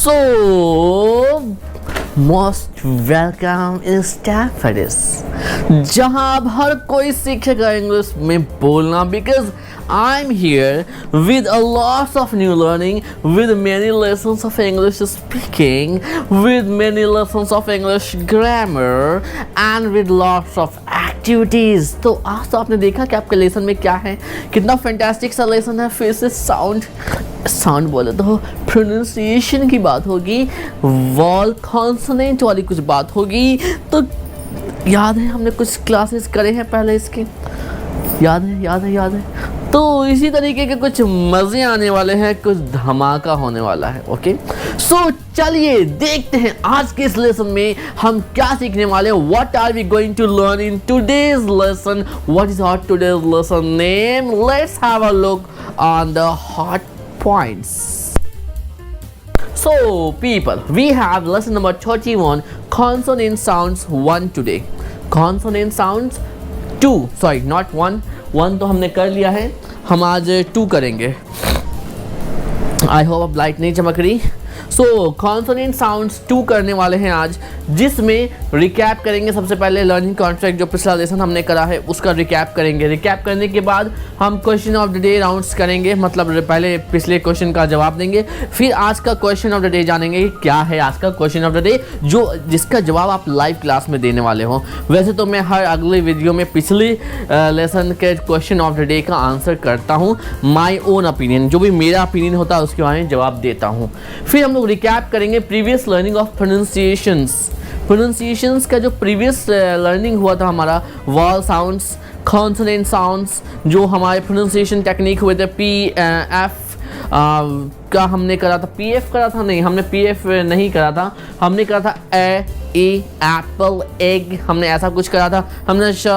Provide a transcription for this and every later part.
So most welcome is टैफरिस, जहां अब हर कोई सीखेगा इंग्लिश में बोलना, because I'm here with a lot of new learning, with many lessons of English speaking, with many lessons of English grammar and with lots of activities. तो आज तो आपने देखा कि आपके लेसन में क्या है, कितना फैंटास्टिक सा लेसन है। फिर से साउंड बोले तो प्रोनाउंसिएशन की बात होगी, वॉल कॉन्सोनेंट वाली कुछ बात होगी। तो याद है हमने कुछ क्लासेस करे हैं पहले इसके, याद है। तो इसी तरीके के कुछ मज़े आने वाले हैं, कुछ धमाका होने वाला है। ओके, सो चलिए देखते हैं आज के इस लेसन में हम क्या सीखने वाले हैं। What are we going to learn in today's lesson, what is our today's lesson name, let's have a look on the hot points. So people, we have lesson number 31, consonant sounds 1 today. Consonant sounds 2, sorry not 1 तो हमने कर लिया है, हम आज 2 करेंगे। I hope अब light नहीं चमक रही। सो कॉन्सोनेंट साउंड्स 2 करने वाले हैं आज, जिसमें रिकैप करेंगे। सबसे पहले लर्निंग कॉन्ट्रैक्ट जो पिछला लेसन हमने करा है उसका रिकैप करेंगे। रिकैप करने के बाद हम question of the day rounds करेंगे, मतलब पहले पिछले क्वेश्चन का जवाब देंगे, फिर आज का क्वेश्चन ऑफ द डे जानेंगे कि क्या है आज का क्वेश्चन ऑफ द डे, जिसका जवाब आप लाइव क्लास में देने वाले हो। वैसे तो मैं हर अगले वीडियो में पिछले लेसन के क्वेश्चन ऑफ द डे का आंसर करता हूँ, माई ओन ओपिनियन, जो भी मेरा ओपिनियन होता है उसके बारे में जवाब देता हूँ। फिर हम लोग रिकैप करेंगे प्रीवियस लर्निंग ऑफ प्रोनाउंसिएशंस का जो प्रीवियस लर्निंग हुआ था हमारा, वॉल साउंड्स, कॉन्सोनेंट साउंड्स, जो हमारे प्रोनाउंसिएशन टेक्निक हुए थे, पी एफ का हमने करा था, पी एफ करा था नहीं, हमने पी एफ नहीं करा था, हमने करा था ए एप्पल एग, हमने ऐसा कुछ करा था। हमने श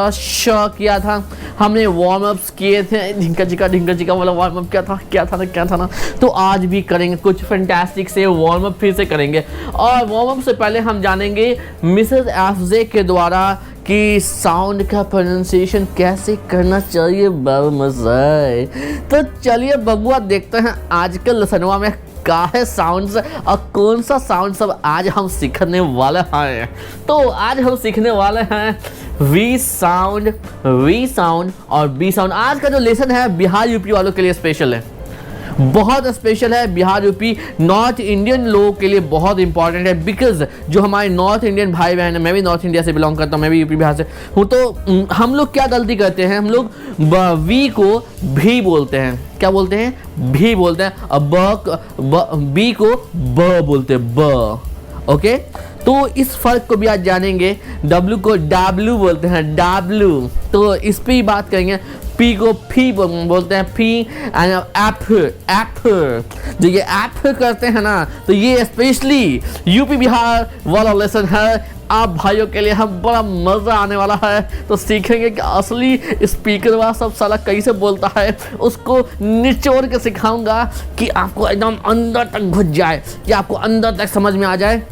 किया था, हमने वार्म अप्स किए थे, ढिंका चिका वाला वार्म अप क्या था ना। तो आज भी करेंगे कुछ फैंटास्टिक से वार्म अप, फिर से करेंगे। और वार्म अप से पहले हम जानेंगे मिसेस एफजे के द्वारा कि साउंड का प्रोनाउंसिएशन कैसे करना चाहिए। बहुत मजा है। तो चलिए बबुआ देखते हैं आजकल लेसनवा में क्या है साउंड्स और कौन सा साउंड सब आज हम सीखने वाले हैं। तो आज हम सीखने वाले हैं वी साउंड और बी साउंड। आज का जो लेसन है बिहार यूपी वालों के लिए स्पेशल है, बहुत स्पेशल है। बिहार यूपी नॉर्थ इंडियन लोगों के लिए बहुत इंपॉर्टेंट है, बिकॉज जो हमारे नॉर्थ इंडियन भाई बहन है, मैं भी नॉर्थ इंडिया से बिलोंग करता हूँ, मैं भी यूपी बिहार से हूँ। तो हम लोग क्या गलती करते हैं, हम लोग वी को भी बोलते हैं, क्या बोलते हैं, भी बोलते हैं, और बी को ब बोलते हैं, ब। ओके, तो इस फर्क को भी आज जानेंगे। डब्ल्यू को डाब्लू बोलते हैं, डाब्लू, तो इस पे ही बात करेंगे। पी को फी बोलते हैं, फी, एंड एप जो ये ऐप करते हैं ना, तो ये स्पेशली यूपी बिहार वाला लेसन है। आप भाइयों के लिए हम बड़ा मज़ा आने वाला है। तो सीखेंगे कि असली स्पीकर वाला सब साला कैसे बोलता है, उसको निचोड़ के सिखाऊंगा कि आपको एकदम अंदर तक घुस जाए, कि आपको अंदर तक समझ में आ जाए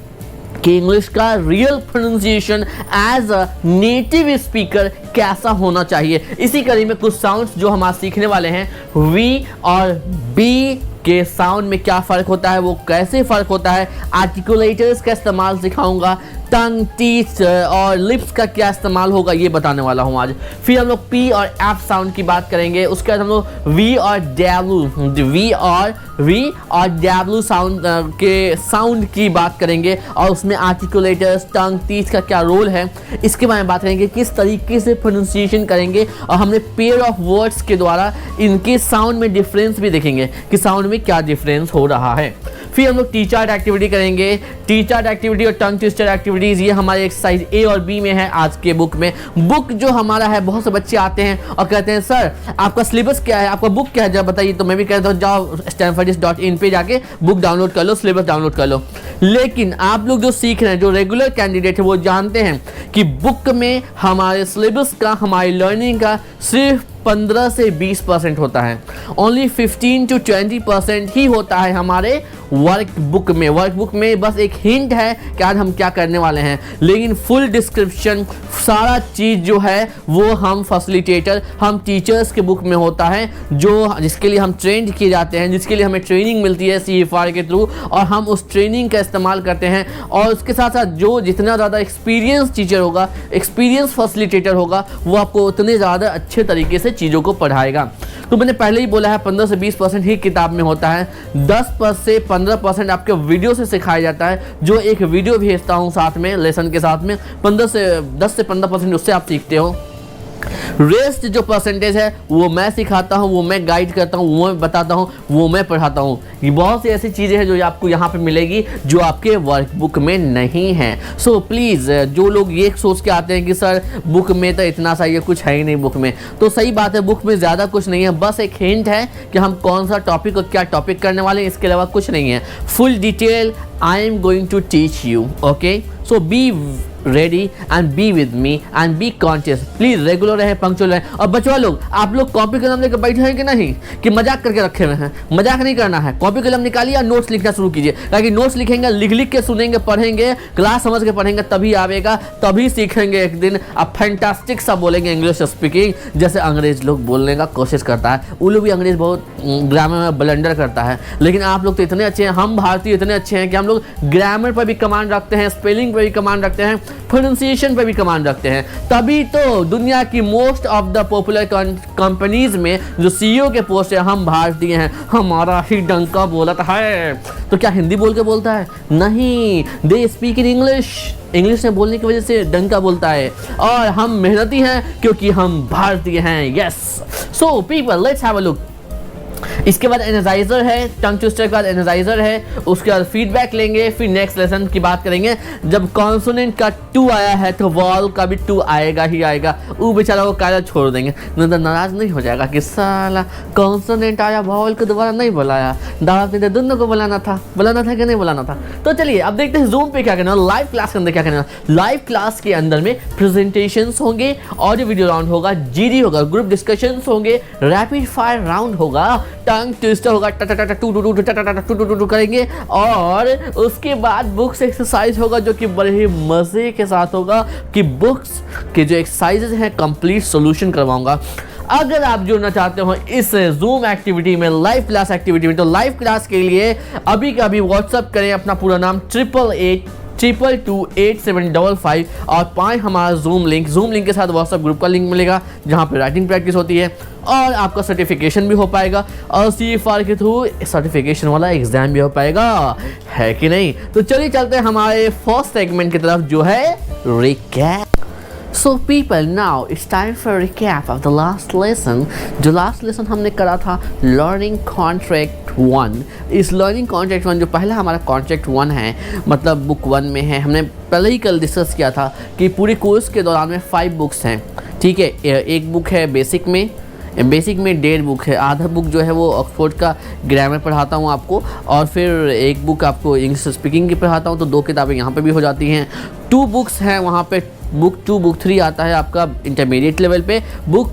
कि इंग्लिश का real pronunciation as a native speaker कैसा होना चाहिए। इसी कड़ी में कुछ साउंड्स जो हम आज सीखने वाले हैं, वी और बी के साउंड में क्या फ़र्क होता है, वो कैसे फ़र्क होता है, आर्टिकुलेटर्स का इस्तेमाल सिखाऊंगा, टंग, टीथ और लिप्स का क्या इस्तेमाल होगा ये बताने वाला हूँ आज। फिर हम लोग पी और एफ साउंड की बात करेंगे, उसके बाद हम लोग वी और डब्ल्यू साउंड के साउंड की बात करेंगे, और उसमें आर्टिकुलेटर्स, टंग, टीथ का क्या रोल है इसके बारे में बात करेंगे, किस तरीके से प्रोनाउंसिएशन करेंगे। और हमने पेयर ऑफ वर्ड्स के द्वारा इनके साउंड में डिफरेंस भी देखेंगे कि साउंड में क्या डिफरेंस हो रहा है। फिर हम लोग टी चार्ट एक्टिविटी करेंगे। टी चार्ट एक्टिविटी और टंग ट्विस्टर एक्टिविटीज़ ये हमारे एक्सरसाइज ए और बी में है आज के बुक में। बुक जो हमारा है, बहुत से बच्चे आते हैं और कहते हैं सर आपका सिलेबस क्या है, आपका बुक क्या है, जब बताइए। तो मैं भी कहता हूँ जाओ stanfordis.in पे जाके बुक डाउनलोड कर लो, सिलेबस डाउनलोड कर लो। लेकिन आप लोग जो सीख रहे हैं, जो रेगुलर कैंडिडेट है, वो जानते हैं कि बुक में हमारे सिलेबस का, हमारी लर्निंग का सिर्फ 15 से 20% होता है, ओनली 15 to 20% ही होता है हमारे वर्कबुक में। वर्कबुक में बस एक हिंट है कि आज हम क्या करने वाले हैं, लेकिन फुल डिस्क्रिप्शन सारा चीज़ जो है वो हम फैसिलिटेटर, हम टीचर्स के बुक में होता है, जो जिसके लिए हम ट्रेंड किए जाते हैं, जिसके लिए हमें ट्रेनिंग मिलती है CFR के थ्रू, और हम उस ट्रेनिंग का इस्तेमाल करते हैं। और उसके साथ साथ जो जितना ज़्यादा एक्सपीरियंस टीचर होगा, एक्सपीरियंस फैसिलिटेटर होगा, वो आपको उतने ज़्यादा अच्छे तरीके से चीज़ों को पढ़ाएगा। तो मैंने पहले ही बोला है 15 से 20% ही किताब में होता है, 10 से 15% आपके वीडियो से सिखाया जाता है, जो एक वीडियो भेजता हूँ साथ में लेसन के साथ में, 10 से 15% उससे आप सीखते हो। रेस्ट जो परसेंटेज है वो मैं सिखाता हूँ, वो मैं गाइड करता हूँ, वो मैं बताता हूँ, वो मैं पढ़ाता हूँ। ये बहुत सी ऐसी चीज़ें हैं जो आपको यहाँ पे मिलेगी जो आपके वर्कबुक में नहीं है। सो प्लीज़ जो लोग ये सोच के आते हैं कि सर बुक में तो इतना सा ये कुछ है ही नहीं बुक में, तो सही बात है, बुक में ज़्यादा कुछ नहीं है, बस एक हिंट है कि हम कौन सा टॉपिक और क्या टॉपिक करने वाले हैं, इसके अलावा कुछ नहीं है। Full detail I am going to teach you, okay. So be ready and be with me and be conscious. Please regular रहे, पंक्चुअल रहे। और बचवा लोग, आप लोग कॉपी कलम लेकर बैठे हैं कि नहीं, कि मजाक करके रखे हुए हैं? मजाक नहीं करना है, कॉपी कलम निकालिए और नोट्स लिखना शुरू कीजिए, ताकि नोट्स लिखेंगे, लिख लिख के सुनेंगे, पढ़ेंगे, क्लास समझ के पढ़ेंगे, तभी आवेगा, तभी सीखेंगे। एक दिन आप फैंटास्टिक सा बोलेंगे इंग्लिश स्पीकिंग, जैसे अंग्रेज लोग बोलने का कोशिश करता है। वो लोग भी अंग्रेज बहुत ग्रामर में ब्लंडर करता है, लेकिन आप लोग तो इतने अच्छे हैं, हम भारतीय इतने अच्छे हैं कि हम लोग ग्रामर पर भी कमांड रखते हैं, स्पेलिंग पर भी कमांड रखते हैं, प्रोनाउंसिएशन पे भी कमांड रखते हैं। तभी तो दुनिया की most of the popular companies में जो CEO के पोस्ट है, हम भारतीय हैं, हमारा ही डंका बोलता है। तो क्या हिंदी बोल के बोलता है? नहीं, they speak in English. English में बोलने की वजह से डंका बोलता है। और हम मेहनती हैं क्योंकि हम भारतीय हैं। Yes, so people let's have a look. इसके बाद एनालाइजर है, टंग ट्विस्टर के बाद एनालाइजर है, उसके बाद फीडबैक लेंगे, फिर नेक्स्ट लेसन की बात करेंगे। जब कॉन्सोनेंट का 2 आया है तो वॉल का भी 2 आएगा ही आएगा। वो बेचारा को कायदा छोड़ देंगे, नहीं तो नाराज नहीं हो जाएगा कि साला कॉन्सोनेंट आया, वॉल को दोबारा नहीं बुलाया, दावत में तो दोनों को बुलाना था कि नहीं बुलाना था। तो चलिए अब देखते हैं जूम पे क्या करना है, लाइव क्लास के अंदर क्या करना है। लाइव क्लास के अंदर में प्रेजेंटेशंस होंगे, ऑडियो वीडियो राउंड होगा, GD होगा, ग्रुप डिस्कशंस होंगे, रैपिड फायर राउंड होगा, टंग ट्विस्टर होगा, टू करेंगे, और उसके बाद बुक्स एक्सरसाइज होगा जो कि बड़े ही मजे के साथ होगा, कि बुक्स के जो एक्सरसाइजेज हैं कंप्लीट सॉल्यूशन करवाऊंगा। अगर आप जुड़ना चाहते हो इस जूम एक्टिविटी में, लाइव क्लास एक्टिविटी में, तो लाइव क्लास के लिए अभी का अभी व्हाट्सअप करें अपना पूरा नाम 8882288755 और पाएं हमारा जूम लिंक के साथ व्हाट्सएप ग्रुप का लिंक मिलेगा, जहां पे राइटिंग प्रैक्टिस होती है और आपका सर्टिफिकेशन भी हो पाएगा, और CFR के थ्रू सर्टिफिकेशन वाला एग्जाम भी हो पाएगा, है कि नहीं। तो चलिए चलते हैं हमारे फर्स्ट सेगमेंट की तरफ, जो है recap. So people, now it's time for a recap of the last lesson. जो last lesson हमने करा था Learning Contract 1। इस Learning Contract 1 जो पहला हमारा Contract 1 है, मतलब बुक 1 में है, हमने पहले ही कल डिस्कस किया था कि पूरे कोर्स के दौरान में 5 बुक्स हैं, ठीक है। एक बुक है बेसिक में 1.5 बुक है, आधा बुक जो है वो ऑक्सफोर्ड का ग्रामर पढ़ाता हूँ आपको, और फिर एक बुक आपको इंग्लिश स्पीकिंग की पढ़ाता हूँ, तो 2 किताबें यहाँ पे भी हो जाती हैं। 2 बुक्स हैं वहाँ पे, बुक 2 बुक 3 आता है आपका इंटरमीडिएट लेवल पे, बुक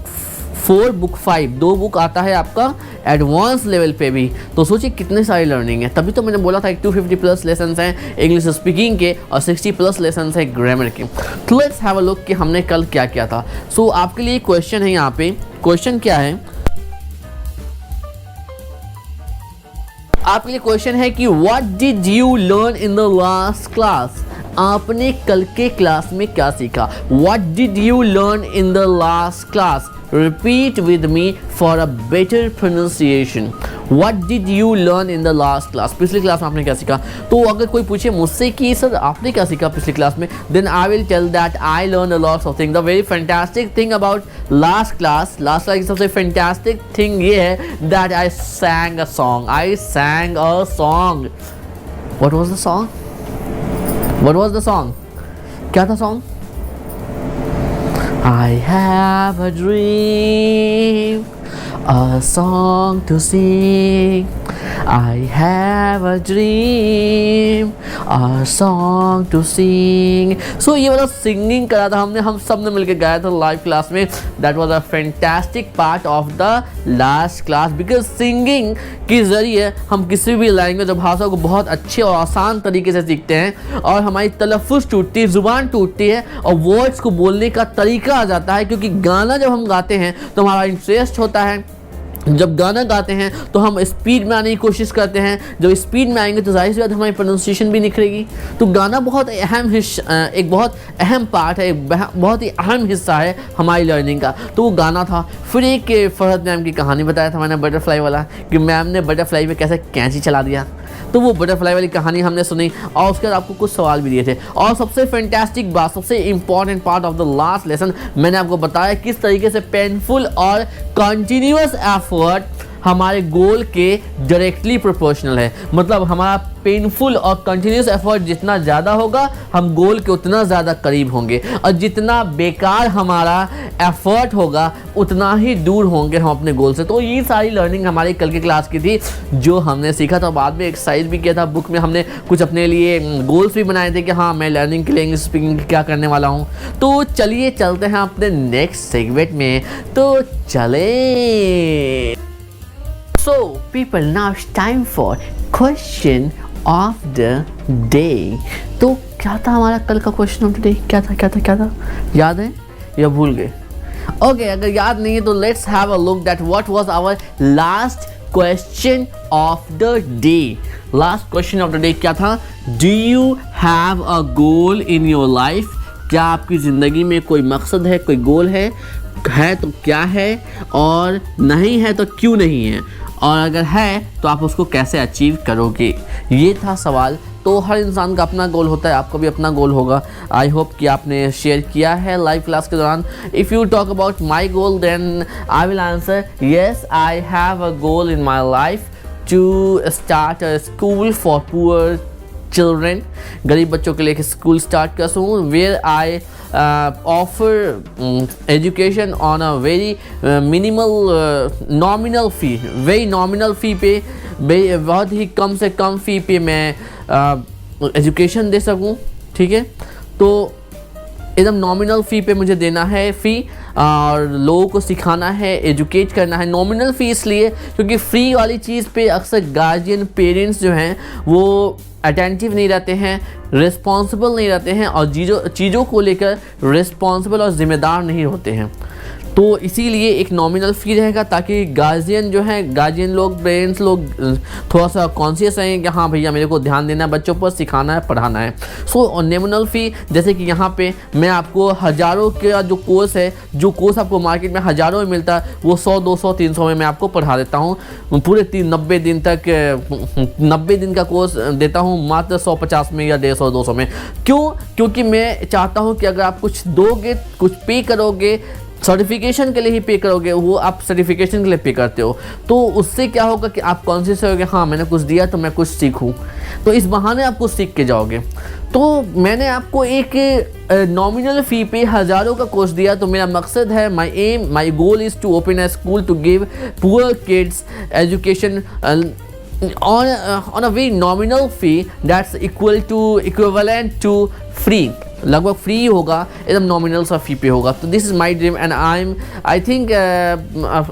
4 बुक 5 2 बुक आता है आपका एडवांस लेवल पे भी। तो सोचिए कितने सारी लर्निंग है, तभी तो मैंने बोला था 250+ लेसन्स हैं इंग्लिश स्पीकिंग के और 60+ लेसन्स हैं ग्रामर के। तो लेट्स हैव अ लुक कि हमने कल क्या किया था। सो आपके लिए क्वेश्चन है यहाँ पे, क्वेश्चन क्या है, आपके लिए क्वेश्चन है कि what did you learn in the last class. आपने कल के क्लास में क्या सीखा। What did you learn in the last class. Repeat with me for a better pronunciation. What did you learn in the last class. पिछली class में आपने क्या सीखा। तो अगर कोई पूछे मुझसे कि सर आपने क्या सीखा पिछली क्लास में, then I will tell that I learn a lots of thing. The very fantastic thing about last class की सबसे फैंटास्टिक थिंग ये है that I sang a song. I sang a song. What was the song? What was the song? क्या था song? I have a dream, a song to sing, I have a dream, a song to sing. So ये वाला singing करा था हमने, हम सब ने मिलकर गाया था लाइव क्लास में. That was a fantastic part of the last class because singing के ज़रिए हम किसी भी लैंग्वेज और भाषा को बहुत अच्छे और आसान तरीके से सीखते हैं और हमारी तलफ़ुज़ टूटती है, ज़ुबान टूटती है और वर्ड्स को बोलने का तरीका आ जाता है. क्योंकि गाना जब हम गाते हैं तो हमारा इंटरेस्ट होता है. जब गाना गाते हैं तो हम स्पीड में आने की कोशिश करते हैं. जब स्पीड में आएंगे तो जाहिर सी बात हमारी प्रोनाउंसिएशन भी निखरेगी. तो गाना बहुत अहम एक बहुत अहम पार्ट है, एक बहुत ही अहम हिस्सा है हमारी लर्निंग का. तो वो गाना था. फिर एक फरहत मैम की कहानी बताया था मैंने बटरफ्लाई वाला, कि मैम ने बटरफ्लाई पे कैसे कैंची चला दिया. तो वो बटरफ्लाई वाली कहानी हमने सुनी और उसके बाद आपको कुछ सवाल भी दिए थे. और सबसे फैंटास्टिक बात, सबसे important part of the last lesson, मैंने आपको बताया किस तरीके से पेनफुल और कंटिन्यूअस एफर्ट हमारे गोल के डायरेक्टली प्रोपोर्शनल है. मतलब हमारा पेनफुल और कंटिन्यूअस एफर्ट जितना ज़्यादा होगा हम गोल के उतना ज़्यादा करीब होंगे, और जितना बेकार हमारा एफर्ट होगा उतना ही दूर होंगे हम अपने गोल से. तो ये सारी लर्निंग हमारी कल की क्लास की थी जो हमने सीखा था. बाद में एक्सरसाइज भी किया था. बुक में हमने कुछ अपने लिए गोल्स भी बनाए थे कि हाँ मैं लर्निंग के लिए इंग्लिश स्पीकिंग क्या करने वाला हूँ. तो चलिए चलते हैं अपने नेक्स्ट सेगमेंट में. तो चले. So people, now it's time for question of the day. तो क्या था हमारा कल का क्वेश्चन ऑफ द डे? क्या था याद है या भूल गए? ओके, अगर याद नहीं है तो let's have a look that what was our last question of the day. Last question of the day क्या था? Do you have a goal in your life? क्या आपकी ज़िंदगी में कोई मकसद है, कोई गोल है तो क्या है, और नहीं है तो क्यों नहीं है, और अगर है तो आप उसको कैसे अचीव करोगे? ये था सवाल. तो हर इंसान का अपना गोल होता है, आपका भी अपना गोल होगा. आई होप कि आपने शेयर किया है लाइव क्लास के दौरान. If you talk about my goal then I will answer yes, I have a goal in my life to start a school for poor children. गरीब बच्चों के लिए एक स्कूल स्टार्ट कर सकूँ where I offer education on a very minimal nominal fee. very nominal fee पे बहुत ही कम से कम फ़ी पे मैं एजुकेशन दे सकूं. ठीक है, तो एकदम नॉमिनल फ़ी पे मुझे देना है फ़ी और लोगों को सिखाना है, एजुकेट करना है. नॉमिनल फ़ी इसलिए क्योंकि फ्री वाली चीज़ पे अक्सर गार्जियन पेरेंट्स जो हैं वो अटेंटिव नहीं रहते हैं, रिस्पॉन्सिबल नहीं रहते हैं और चीज़ों को लेकर रिस्पॉन्सिबल और ज़िम्मेदार नहीं होते हैं. तो इसीलिए एक नॉमिनल फ़ी रहेगा ताकि गार्जियन जो है, गार्जियन लोग, पेरेंट्स लोग थोड़ा सा कॉन्शियस रहें कि हाँ भैया मेरे को ध्यान देना है, बच्चों पर सिखाना है, पढ़ाना है. सो नॉमिनल फ़ी जैसे कि यहाँ पे मैं आपको हज़ारों का जो कोर्स है, जो कोर्स आपको मार्केट में हज़ारों में मिलता है वो 100, 200, 300 में मैं आपको पढ़ा देता हूँ. पूरे 90 दिन तक 90 दिन का कोर्स देता हूँ मात्र 150 में या 150, 200 में. क्यों? क्योंकि मैं चाहता हूँ कि अगर आप कुछ दोगे, कुछ पे करोगे, सर्टिफिकेशन के लिए ही पे करोगे, वो आप सर्टिफिकेशन के लिए पे करते हो, तो उससे क्या होगा कि आप कॉन्शियस होगे हाँ मैंने कुछ दिया तो मैं कुछ सीखूं. तो इस बहाने आप कुछ सीख के जाओगे. तो मैंने आपको एक नॉमिनल फ़ी पे हज़ारों का कोर्स दिया. तो मेरा मकसद है, my goal is to open a school to give poor kids education on a very nominal fee that's equivalent to free. लगभग फ्री होगा, एकदम नॉमिनल सा फी पे होगा. तो this is my dream and I think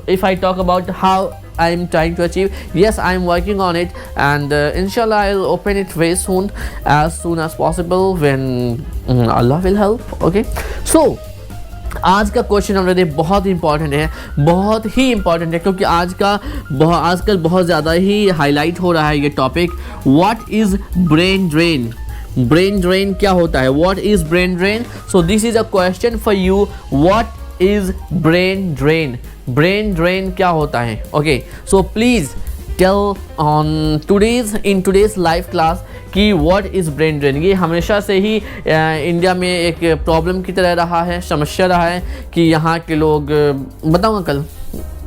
if I talk about how I am trying to achieve, yes I am working on it and inshallah I'll open it very soon as possible when Allah will help. Okay, so आज का question of the day बहुत important है, बहुत ही important है क्योंकि आजकल बहुत ज़्यादा ही हाईलाइट हो रहा है ये topic. What is brain drain? Brain drain क्या होता है? What is brain drain? So this is a question for you. What is brain drain? Brain drain क्या होता है? Okay, so please tell on today's live class कि what is brain drain. ये हमेशा से ही इंडिया में एक प्रॉब्लम की तरह रहा है, समस्या रहा है कि यहाँ के लोग, बताऊँगा कल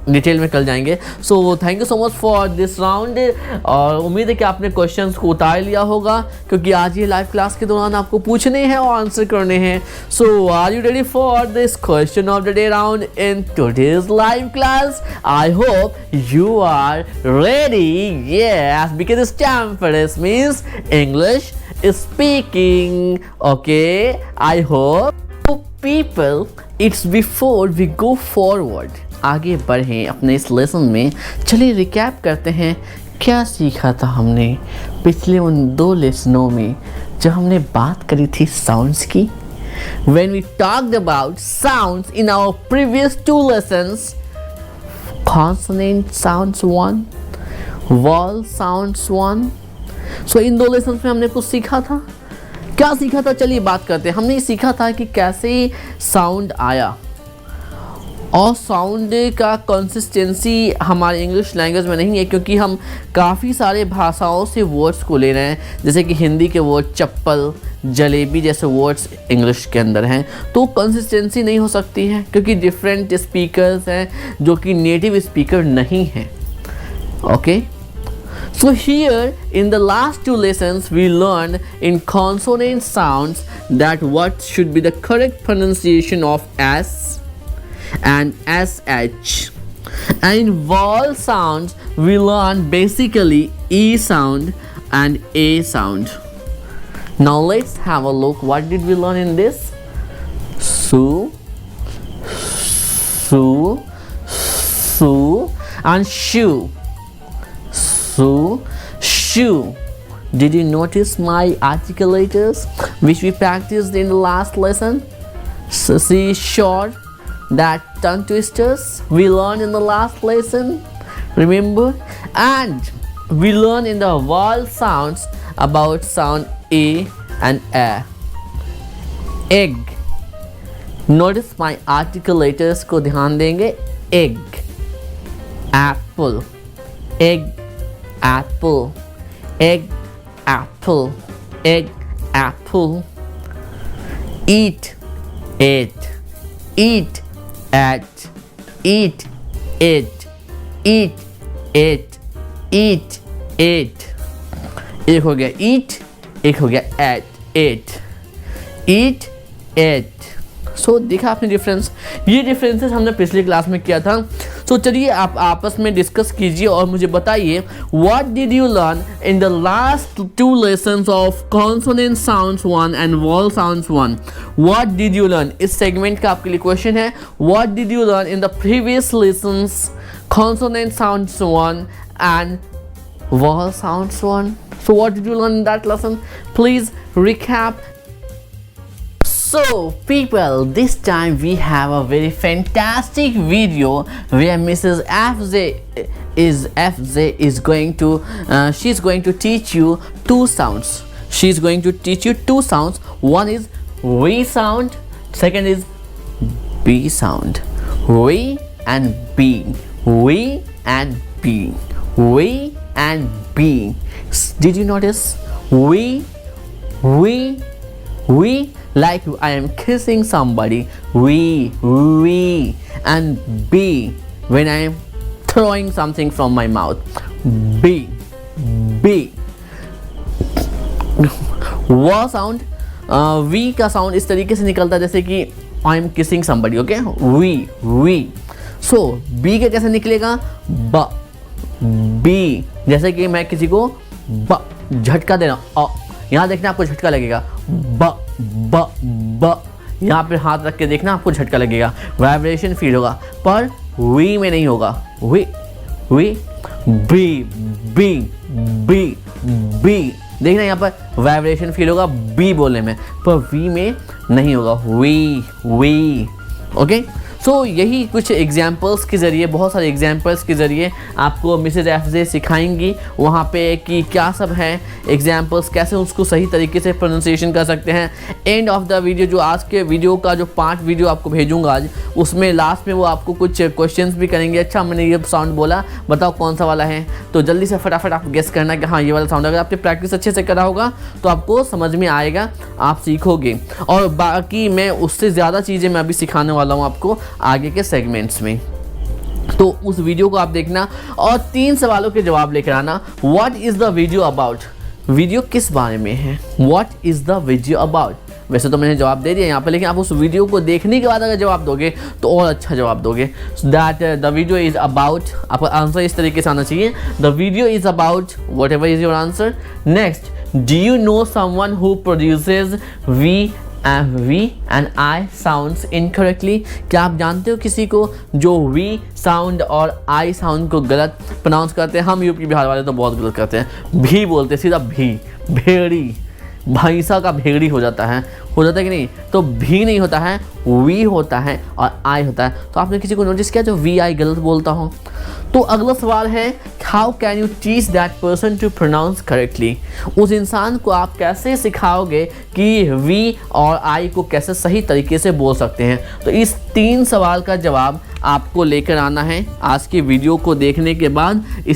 डिटेल में कल जाएंगे। So thank you so much for this round, और उम्मीद है कि आपने क्वेश्चंस को उतार लिया होगा, क्योंकि आज ये लाइव क्लास के दौरान आपको पूछने हैं और आंसर करने हैं। So are you ready for this question of the day round in today's live class? I hope you are ready. Yes, because this time for this means English speaking. Okay, I hope people, it's before we go forward, आगे बढ़ें अपने इस lesson में। चलिए recap करते हैं क्या सीखा था हमने पिछले उन 2 लेसनों में जब हमने बात करी थी साउंड्स की। When we talked about sounds in our previous 2 lessons, consonant sounds 1, vowel sounds 1. So in 2 lesson में हमने कुछ सीखा था। क्या सीखा था, चलिए बात करते हैं। हमने ये सीखा था कि कैसे साउंड आया, और साउंड का कंसिस्टेंसी हमारे इंग्लिश लैंग्वेज में नहीं है, क्योंकि हम काफ़ी सारे भाषाओं से वर्ड्स को ले रहे हैं। जैसे कि हिंदी के वर्ड चप्पल, जलेबी जैसे वर्ड्स इंग्लिश के अंदर हैं, तो कंसिस्टेंसी नहीं हो सकती है, क्योंकि डिफरेंट स्पीकर्स हैं जो कि नेटिव स्पीकर नहीं हैं। Okay, so here in the last 2 lessons we learned in consonant sounds that what should be the correct pronunciation of S and SH, and in vowel sounds we learned basically E sound and A sound. Now let's have a look, what did we learn in this? Su, su, su and shoe. So, shoe. Did you notice my articulators which we practiced in the last lesson? So, see, short, that tongue twisters we learned in the last lesson, remember? And we learned in the vowel sounds about sound A and A. Egg. Notice my articulators को ध्यान देंगे। Egg, apple, egg, apple, egg, apple, egg, apple. Eat, ate, eat, at, eat, ate, eat, ate, eat, ate. एक हो गया eat, एक हो गया ate, eat, ate. सो देखा आपने डिफरेंस, ये डिफरेंसेस हमने पिछली क्लास में किया था। तो चलिए आप आपस में डिस्कस कीजिए और मुझे बताइए what did you learn in the last 2 lessons of consonant sounds 1 and vowel sounds 1। What did you learn, इस सेगमेंट का आपके लिए क्वेश्चन है। What did you learn in the previous lessons consonant sounds 1 and vowel sounds 1? So what did you learn in that lesson? Please recap. So people, this time we have a very fantastic video where Mrs. FZ is going to she's going to teach you 2 sounds. She's going to teach you 2 sounds. One is V sound, second is B sound. V and B, V and B, V and B. Did you notice? We, like I am kissing somebody. We, and B when I am throwing something from my mouth. B. वो sound V का sound इस तरीके से निकलता है जैसे कि I am kissing somebody. Okay, we. So B का कैसे निकलेगा? B, जैसे कि मैं किसी को झटका दे रहा हूँ, यहाँ देखना आपको झटका लगेगा। ब यहाँ पे हाथ रख के देखना आपको झटका लगेगा, वाइब्रेशन फील होगा, पर वी में नहीं होगा। वी बी देखना यहाँ पर वाइब्रेशन फील होगा बी बोलने में, पर वी में नहीं होगा। We okay. सो यही कुछ एग्जाम्पल्स के ज़रिए, बहुत सारे एग्जाम्पल्स के ज़रिए आपको मिसेज FZ सिखाएंगी वहाँ पे कि क्या सब हैं एग्जाम्पल्स, कैसे उसको सही तरीके से प्रोनाउंसिएशन कर सकते हैं। एंड ऑफ द वीडियो, जो आज के वीडियो का जो 5 वीडियो आपको भेजूंगा आज, उसमें लास्ट में वो आपको कुछ क्वेश्चंस भी करेंगे। अच्छा, मैंने ये साउंड बोला, बताओ कौन सा वाला है, तो जल्दी से फटाफट आप गेस करना कि हाँ ये वाला साउंड। अगर आपने प्रैक्टिस अच्छे से करा होगा तो आपको समझ में आएगा, आप सीखोगे। और बाकी मैं उससे ज़्यादा चीज़ें मैं अभी सिखाने वाला हूँ आपको आगे के सेगमेंट्स में। तो उस वीडियो को आप देखना और 3 सवालों के जवाब लेकर आना। What is the video about, video किस बारे में है, what is the video about. वैसे तो मैंने जवाब दे दिया यहाँ पे, लेकिन आप उस वीडियो को देखने के बाद अगर जवाब दोगे तो और अच्छा जवाब दोगे। That the video is about, आपका आंसर इस तरीके से आना चाहिए, the video is about what ever is your answer. Next, do you know someone who produces V and I sounds incorrectly, क्या आप जानते हो किसी को जो V साउंड और I साउंड को गलत प्रोनाउंस करते हैं। हम यूपी बिहार वाले तो बहुत गलत करते हैं, भी बोलते हैं सीधा भी, भेड़ी, भैंसा का भेड़ी हो जाता है कि नहीं, तो भी नहीं होता है, वी होता है और आई होता है। तो आपने किसी को नोटिस किया जो वी आई गलत बोलता हो। तो अगला सवाल है, how can you teach that person to pronounce correctly, उस इंसान को आप कैसे सिखाओगे कि वी और आई को कैसे सही तरीके से बोल सकते हैं। तो इस 3 सवाल का जवाब आपको लेकर आना है आज की वीडियो को देखने के बाद। इन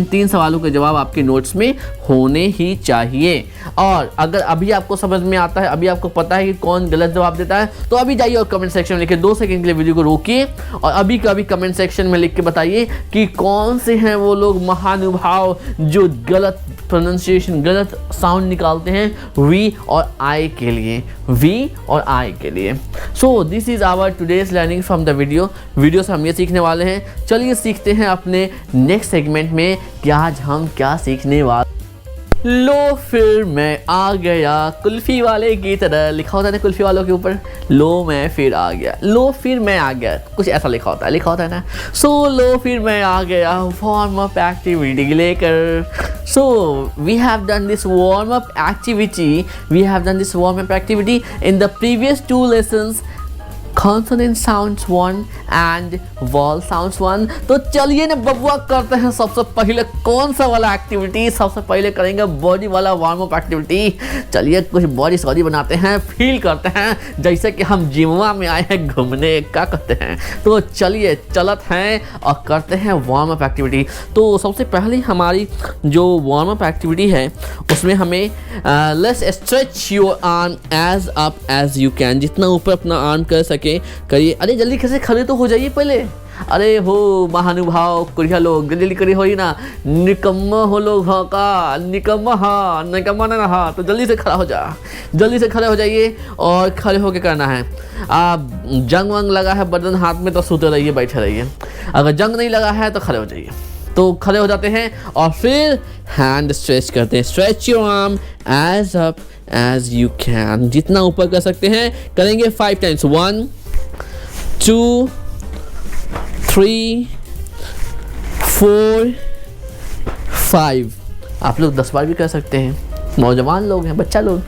3 सवालों के जवाब आपके नोट्स में होने ही चाहिए। और अगर अभी आपको समझ में आता है, अभी आपको पता है कि कौन गलत जवाब देता है, तो अभी जाइए और कमेंट सेक्शन में लिखिए, 2 सेकंड के लिए वीडियो को रोकिए और अभी का अभी कमेंट सेक्शन में लिख के बताइए कि कौन से हैं वो लोग महानुभाव जो गलत प्रोनाउंसिएशन, गलत साउंड निकालते हैं वी और आई के लिए, वी और आई के लिए। So this is our today's learning from the video से हम ये सीखने वाले हैं। चलिए सीखते हैं अपने नेक्स्ट सेगमेंट में कि आज हम क्या सीखने वाले। लो फिर मैं आ गया, कुल्फी वाले की तरह लिखा होता है ना कुल्फी वालों के ऊपर, लो मैं फिर आ गया, लो फिर मैं आ गया, कुछ ऐसा लिखा होता है ना। सो लो फिर मैं आ गया वार्म अप एक्टिविटी लेकर। So we have done this warm up activity in the previous 2 lessons, consonant sounds 1 and vowel sounds 1। तो चलिए ना बबुआ करते हैं सबसे पहले कौन सा वाला एक्टिविटी, सबसे पहले करेंगे बॉडी वाला वार्म अप एक्टिविटी। चलिए कुछ बॉडी सॉडी बनाते हैं, फील करते हैं जैसे कि हम जिमवा में आए हैं घूमने, क्या करते हैं। तो चलिए चलत हैं और करते हैं वार्म अप एक्टिविटी। तो सबसे पहले हमारी जो वार्म अप एक्टिविटी है उसमें हमें let's stretch your arm as up as you can, जितना ऊपर अपना आर्म कर सके करिए। अरे जल्दी कैसे खड़े तो हो जाइए पहले, अरे हो महानुभाव कुरिया लोग, जल्दी करिए, हो ही ना, निकम्मा हो लोग, हाँ का निकम्मा, हाँ निकम्मा ना, हाँ तो जल्दी से खड़ा हो जा, जल्दी से खड़े हो जाइए और खड़े होके करना है। आप जंग वंग लगा है बदन हाथ में तो सोते रहिए, बैठे रहिए, अगर जंग नहीं लगा है तो खड़े हो जाइए। तो खड़े हो जाते हैं और फिर हैंड स्ट्रेच करते हैं, stretch your arm as up as you can, जितना ऊपर कर सकते हैं करेंगे 5 टाइम्स, 1 2 3 4 5। आप लोग 10 बार भी कर सकते हैं, नौजवान लोग हैं, बच्चा लोग।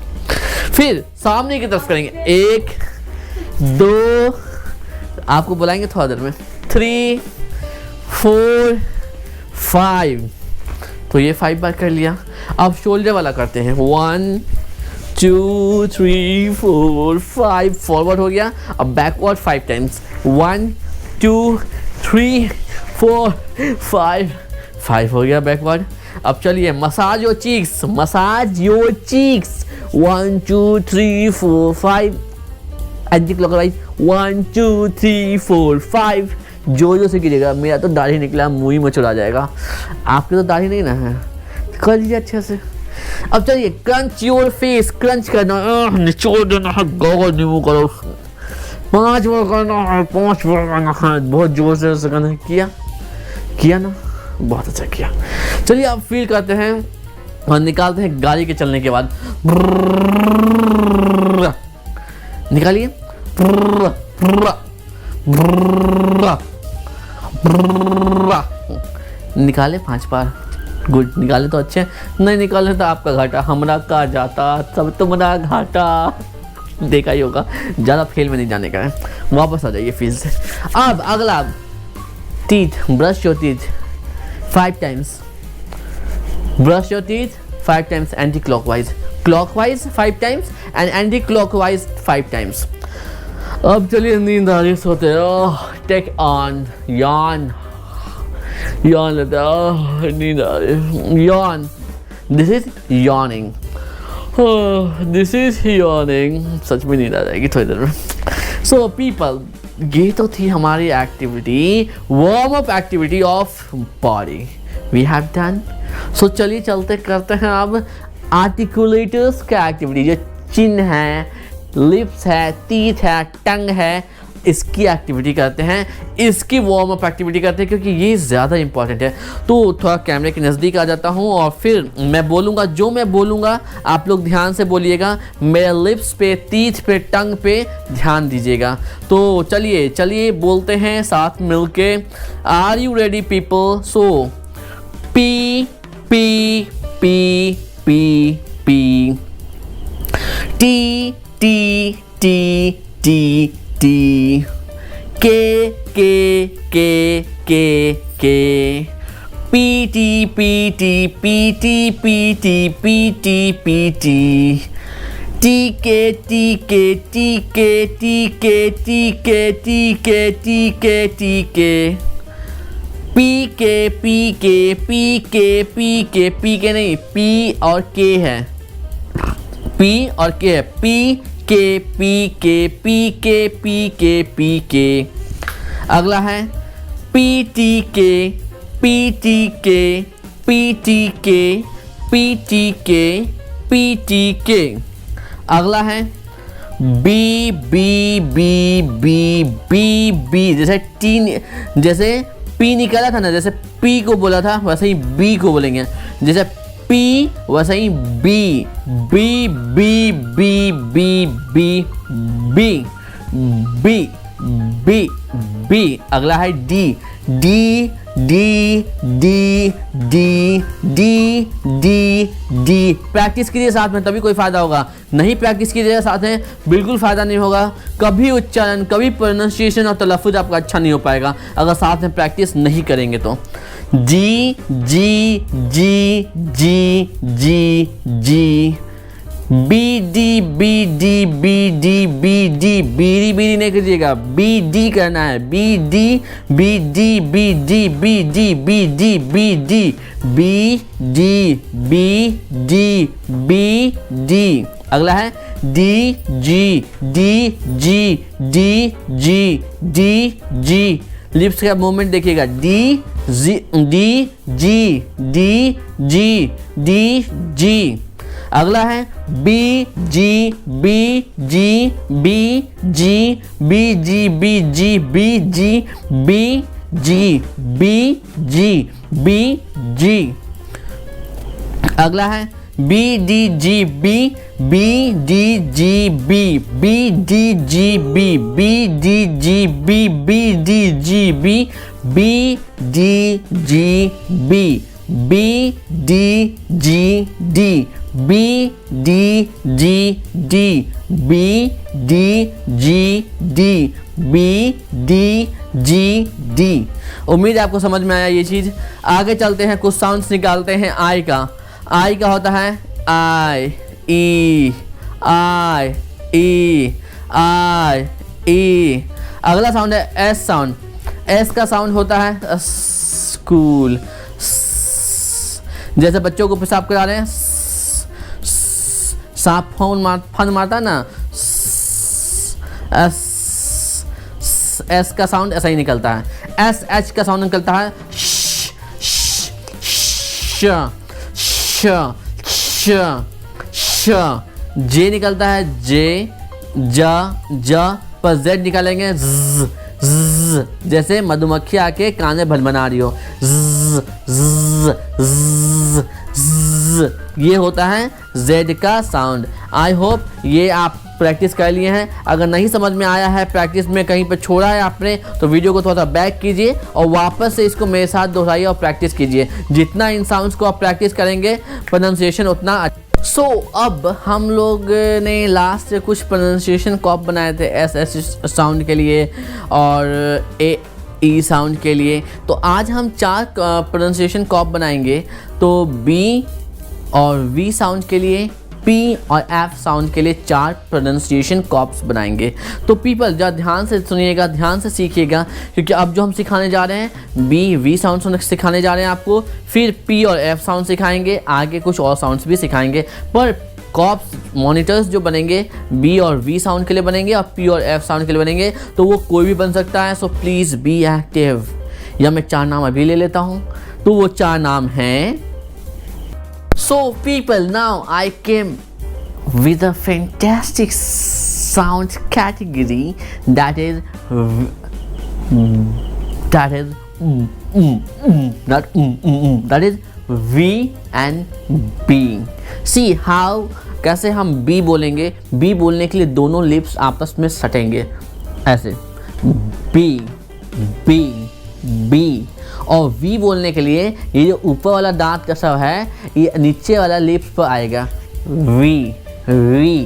फिर सामने की तरफ करेंगे 1 2, आपको बुलाएंगे थोड़ा देर में, 3 4 5। तो ये 5 बार कर लिया। अब शोल्डर वाला करते हैं, 1 2 3 4 5, फॉरवर्ड हो गया। अब बैकवर्ड 5 टाइम्स, 1 2 3 4 5, 5 हो गया बैकवर्ड। अब चलिए massage your cheeks, 1 2 3 4 5, anti clockwise 1 2 3 4 5, जो से कीजिएगा। मेरा तो दाढ़ी निकला, मुँह ही मचुरा जाएगा, आपके तो दाढ़ी नहीं ना है, कर लीजिए अच्छे से। अब चलिए क्रंच योर फेस, क्रंच करना, निचोड़ देना है, गोगल नींबू करो, 5 बार करना है, 5 बार करना है, बहुत जोर से करना है। किया ना, बहुत अच्छा किया। चलिए आप फील करते हैं और निकालते हैं गाड़ी के चलने के बाद, निकालिए, निकाले 5 बार, गुड। निकाले तो अच्छे, नहीं निकाले तो आपका घाटा, हमरा का जाता सब तुम्हारा घाटा, देखा ही होगा। ज़्यादा फेल में नहीं जाने का है, वापस आ जाइए फील्ड से। अब अगला, teeth, brush your teeth 5 times, brush your teeth 5 times, anti clockwise, clockwise 5 times and anti clockwise 5 times. अब चलिए नींद आ रही, सोते हैं। टेक ऑन, यान लेते हैं, नींद आ रही, यान, this is yawning, this is yawning, सच में नींद आ जाएगी थोड़ी देर में। सो पीपल, ये तो थी हमारी activity, warm up activity of body we have done. So चलिए चलते करते हैं अब आर्टिकुलेटर्स का एक्टिविटी, जो चिन्ह है, लिप्स है, टीथ है, टंग है, इसकी एक्टिविटी करते हैं, इसकी वार्म अप एक्टिविटी करते हैं, क्योंकि ये ज़्यादा इंपॉर्टेंट है। तो थोड़ा कैमरे के नज़दीक आ जाता हूँ और फिर मैं बोलूँगा, जो मैं बोलूँगा आप लोग ध्यान से बोलिएगा, मेरे लिप्स पे, टीथ पे, टंग पे ध्यान दीजिएगा। तो चलिए चलिए बोलते हैं साथ मिलके। Are you ready people? So P P P P P, T T T T T, K K P T P T P T P T P T P T, T K T K T K T K T K T K T K T K, P K P K P K P K P K नहीं, P और के है, P और के है, P K P K P K P K P K. अगला है P T K P T K P T K P T K P T K. अगला है B B B B B B, जैसे T, जैसे P निकला था ना, जैसे पी को बोला था वैसे ही बी को बोलेंगे, जैसे पी वैसे ही B, B B B B B B B B B. अगला है D, D D D D D D D. Practice कीजिए साथ में, तभी कोई फ़ायदा होगा। नहीं प्रैक्टिस कीजिए साथ में, बिल्कुल फ़ायदा नहीं होगा। कभी उच्चारण, कभी प्रोनाउंसिएशन और तलफ़ुज़ आपका अच्छा नहीं हो पाएगा अगर साथ में प्रैक्टिस नहीं करेंगे तो। G G G G G G, B D B D B D B D, बीड़ी बीड़ी नहीं कीजिएगा, बी डी करना है, B D B D B D B D B D B D B D B D B D. अगला है D G D G D G D G. लिप्स का मूवमेंट देखिएगा, D G D G D G D G. अगला है B G B G B G B G B G B G B G B G B G. अगला है B D G B B D G B B D G B B D G B B D G B B D G B B D G D B D G D B D G D B D G D. उम्मीद है आपको समझ में आया ये चीज़। आगे चलते हैं, कुछ साउंड्स निकालते हैं आई का। आई का होता है आई ई आई ई आई ई। अगला साउंड है एस साउंड। एस का साउंड होता है स्कूल, जैसे बच्चों को पेशाब करा रहे हैं, सांप फन मारता ना, एस का साउंड ऐसा ही निकलता है। एस एच का साउंड निकलता है श श श श। जे निकलता है जे ज पर जेड निकालेंगे ज ज, जैसे मधुमक्खी आके कान में भनभना रही हो, ज ज ज ज। ये होता है जेड का साउंड। आई होप ये आप प्रैक्टिस कर लिए हैं। अगर नहीं समझ में आया है, प्रैक्टिस में कहीं पर छोड़ा है आपने, तो वीडियो को थोड़ा सा बैक कीजिए और वापस से इसको मेरे साथ दोहराइए और प्रैक्टिस कीजिए। जितना इन साउंड्स को आप प्रैक्टिस करेंगे, प्रोनाउंसिएशन उतना अच्छा। अब हम लोग ने लास्ट कुछ प्रोनाउंसिएशन कॉप बनाए थे, एस एस साउंड के लिए और ए ई साउंड के लिए। तो आज हम 4 प्रोनाउंसिएशन कॉप बनाएंगे। तो बी और वी साउंड के लिए, पी और एफ साउंड के लिए 4 प्रोनाउंसिएशन कॉप्स बनाएंगे। तो पीपल जरा ध्यान से सुनिएगा, ध्यान से सीखिएगा, क्योंकि अब जो हम सिखाने जा रहे हैं, बी वी साउंड सिखाने जा रहे हैं आपको, फिर पी और एफ साउंड सिखाएंगे, आगे कुछ और साउंड्स भी सिखाएंगे। पर कॉप्स मॉनिटर्स जो बनेंगे बी और वी साउंड के लिए बनेंगे और पी और एफ साउंड के लिए बनेंगे, तो वो कोई भी बन सकता है। So please be active. या मैं 4 नाम अभी ले लेता हूँ, तो वो 4 नाम हैं। सो people, now I came with a fantastic sound category that is that is V and B. See how कैसे हम B बोलेंगे। B बोलने के लिए दोनों लिप्स आपस में सटेंगे ऐसे, B B B। और V बोलने के लिए ये जो ऊपर वाला दांत कैसा है, ये नीचे वाला लिप्स पर आएगा, V वी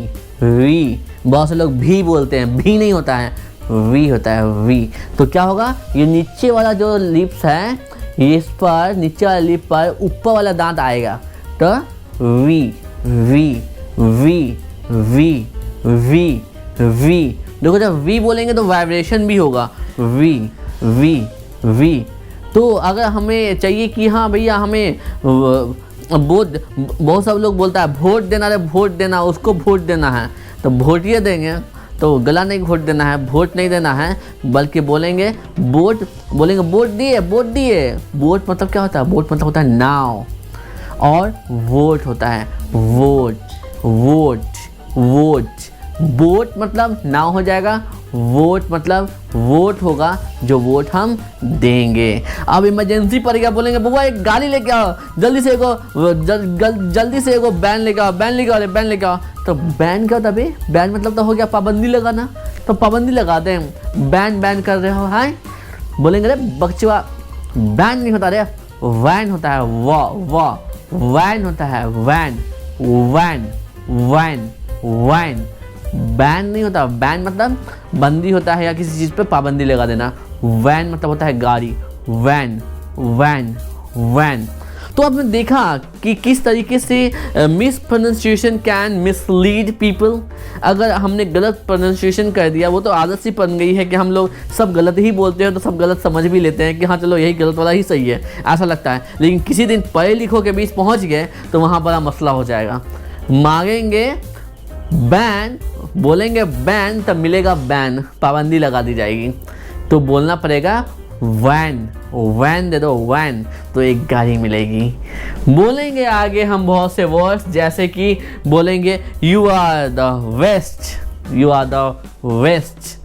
वी। बहुत से लोग भी बोलते हैं, भी नहीं होता है, वी होता है, वी। तो क्या होगा, ये नीचे वाला जो लिप्स है, इस पर नीचे वाले लिप पर ऊपर वाला दांत आएगा, तो V V V V V V. देखो जब वी बोलेंगे तो वाइब्रेशन भी होगा, वी वी वी। तो अगर हमें चाहिए कि हाँ भैया हमें बहुत सब लोग बोलता है वोट देना, रे वोट देना, उसको वोट देना है, तो वोटिए देंगे। तो गला नहीं वोट देना है, वोट नहीं देना है, बल्कि बोलेंगे वोट, बोलेंगे वोट दिए वोट दिए। वोट मतलब क्या होता है, वोट मतलब होता है नाव, और वोट होता है वोट वोट वोट। वोट मतलब नाव हो जाएगा, वोट मतलब वोट होगा, जो वोट हम देंगे। अब इमरजेंसी पड़ गया, बोलेंगे बउआ एक गाड़ी लेके आओ, जल्दी से जल्दी से एगो बैन लेके आओ, बैन लेके आओ, बैन लेके आओ। तो बैन क्या होता है, बैन मतलब तो हो गया पाबंदी लगाना, तो पाबंदी लगा दें। बैन बैन कर रहे हो, हाय बोलेंगे रे बकचवा, बैन नहीं होता रे, वैन होता है, वैन होता है, van van van van. Ban नहीं होता, बैन मतलब बंदी होता है या किसी चीज़ पे पाबंदी लगा देना। वैन मतलब होता है गाड़ी, वैन वैन वैन। तो आपने देखा कि किस तरीके से miss pronunciation can mislead people. अगर हमने गलत प्रोनाउंसिएशन कर दिया, वो तो आदत सी बन गई है कि हम लोग सब गलत ही बोलते हैं, तो सब गलत समझ भी लेते हैं कि हाँ चलो यही गलत वाला ही सही है, ऐसा लगता है। लेकिन किसी दिन पढ़े लिखों के बीच पहुँच गए तो वहाँ बड़ा मसला हो जाएगा। मांगेंगे बैन, बोलेंगे बैन, तब मिलेगा बैन, पाबंदी लगा दी जाएगी। तो बोलना पड़ेगा वैन, वैन दे दो वैन, तो एक गाड़ी मिलेगी। बोलेंगे आगे हम बहुत से वर्ड्स, जैसे कि बोलेंगे you are the vest, you are the vest.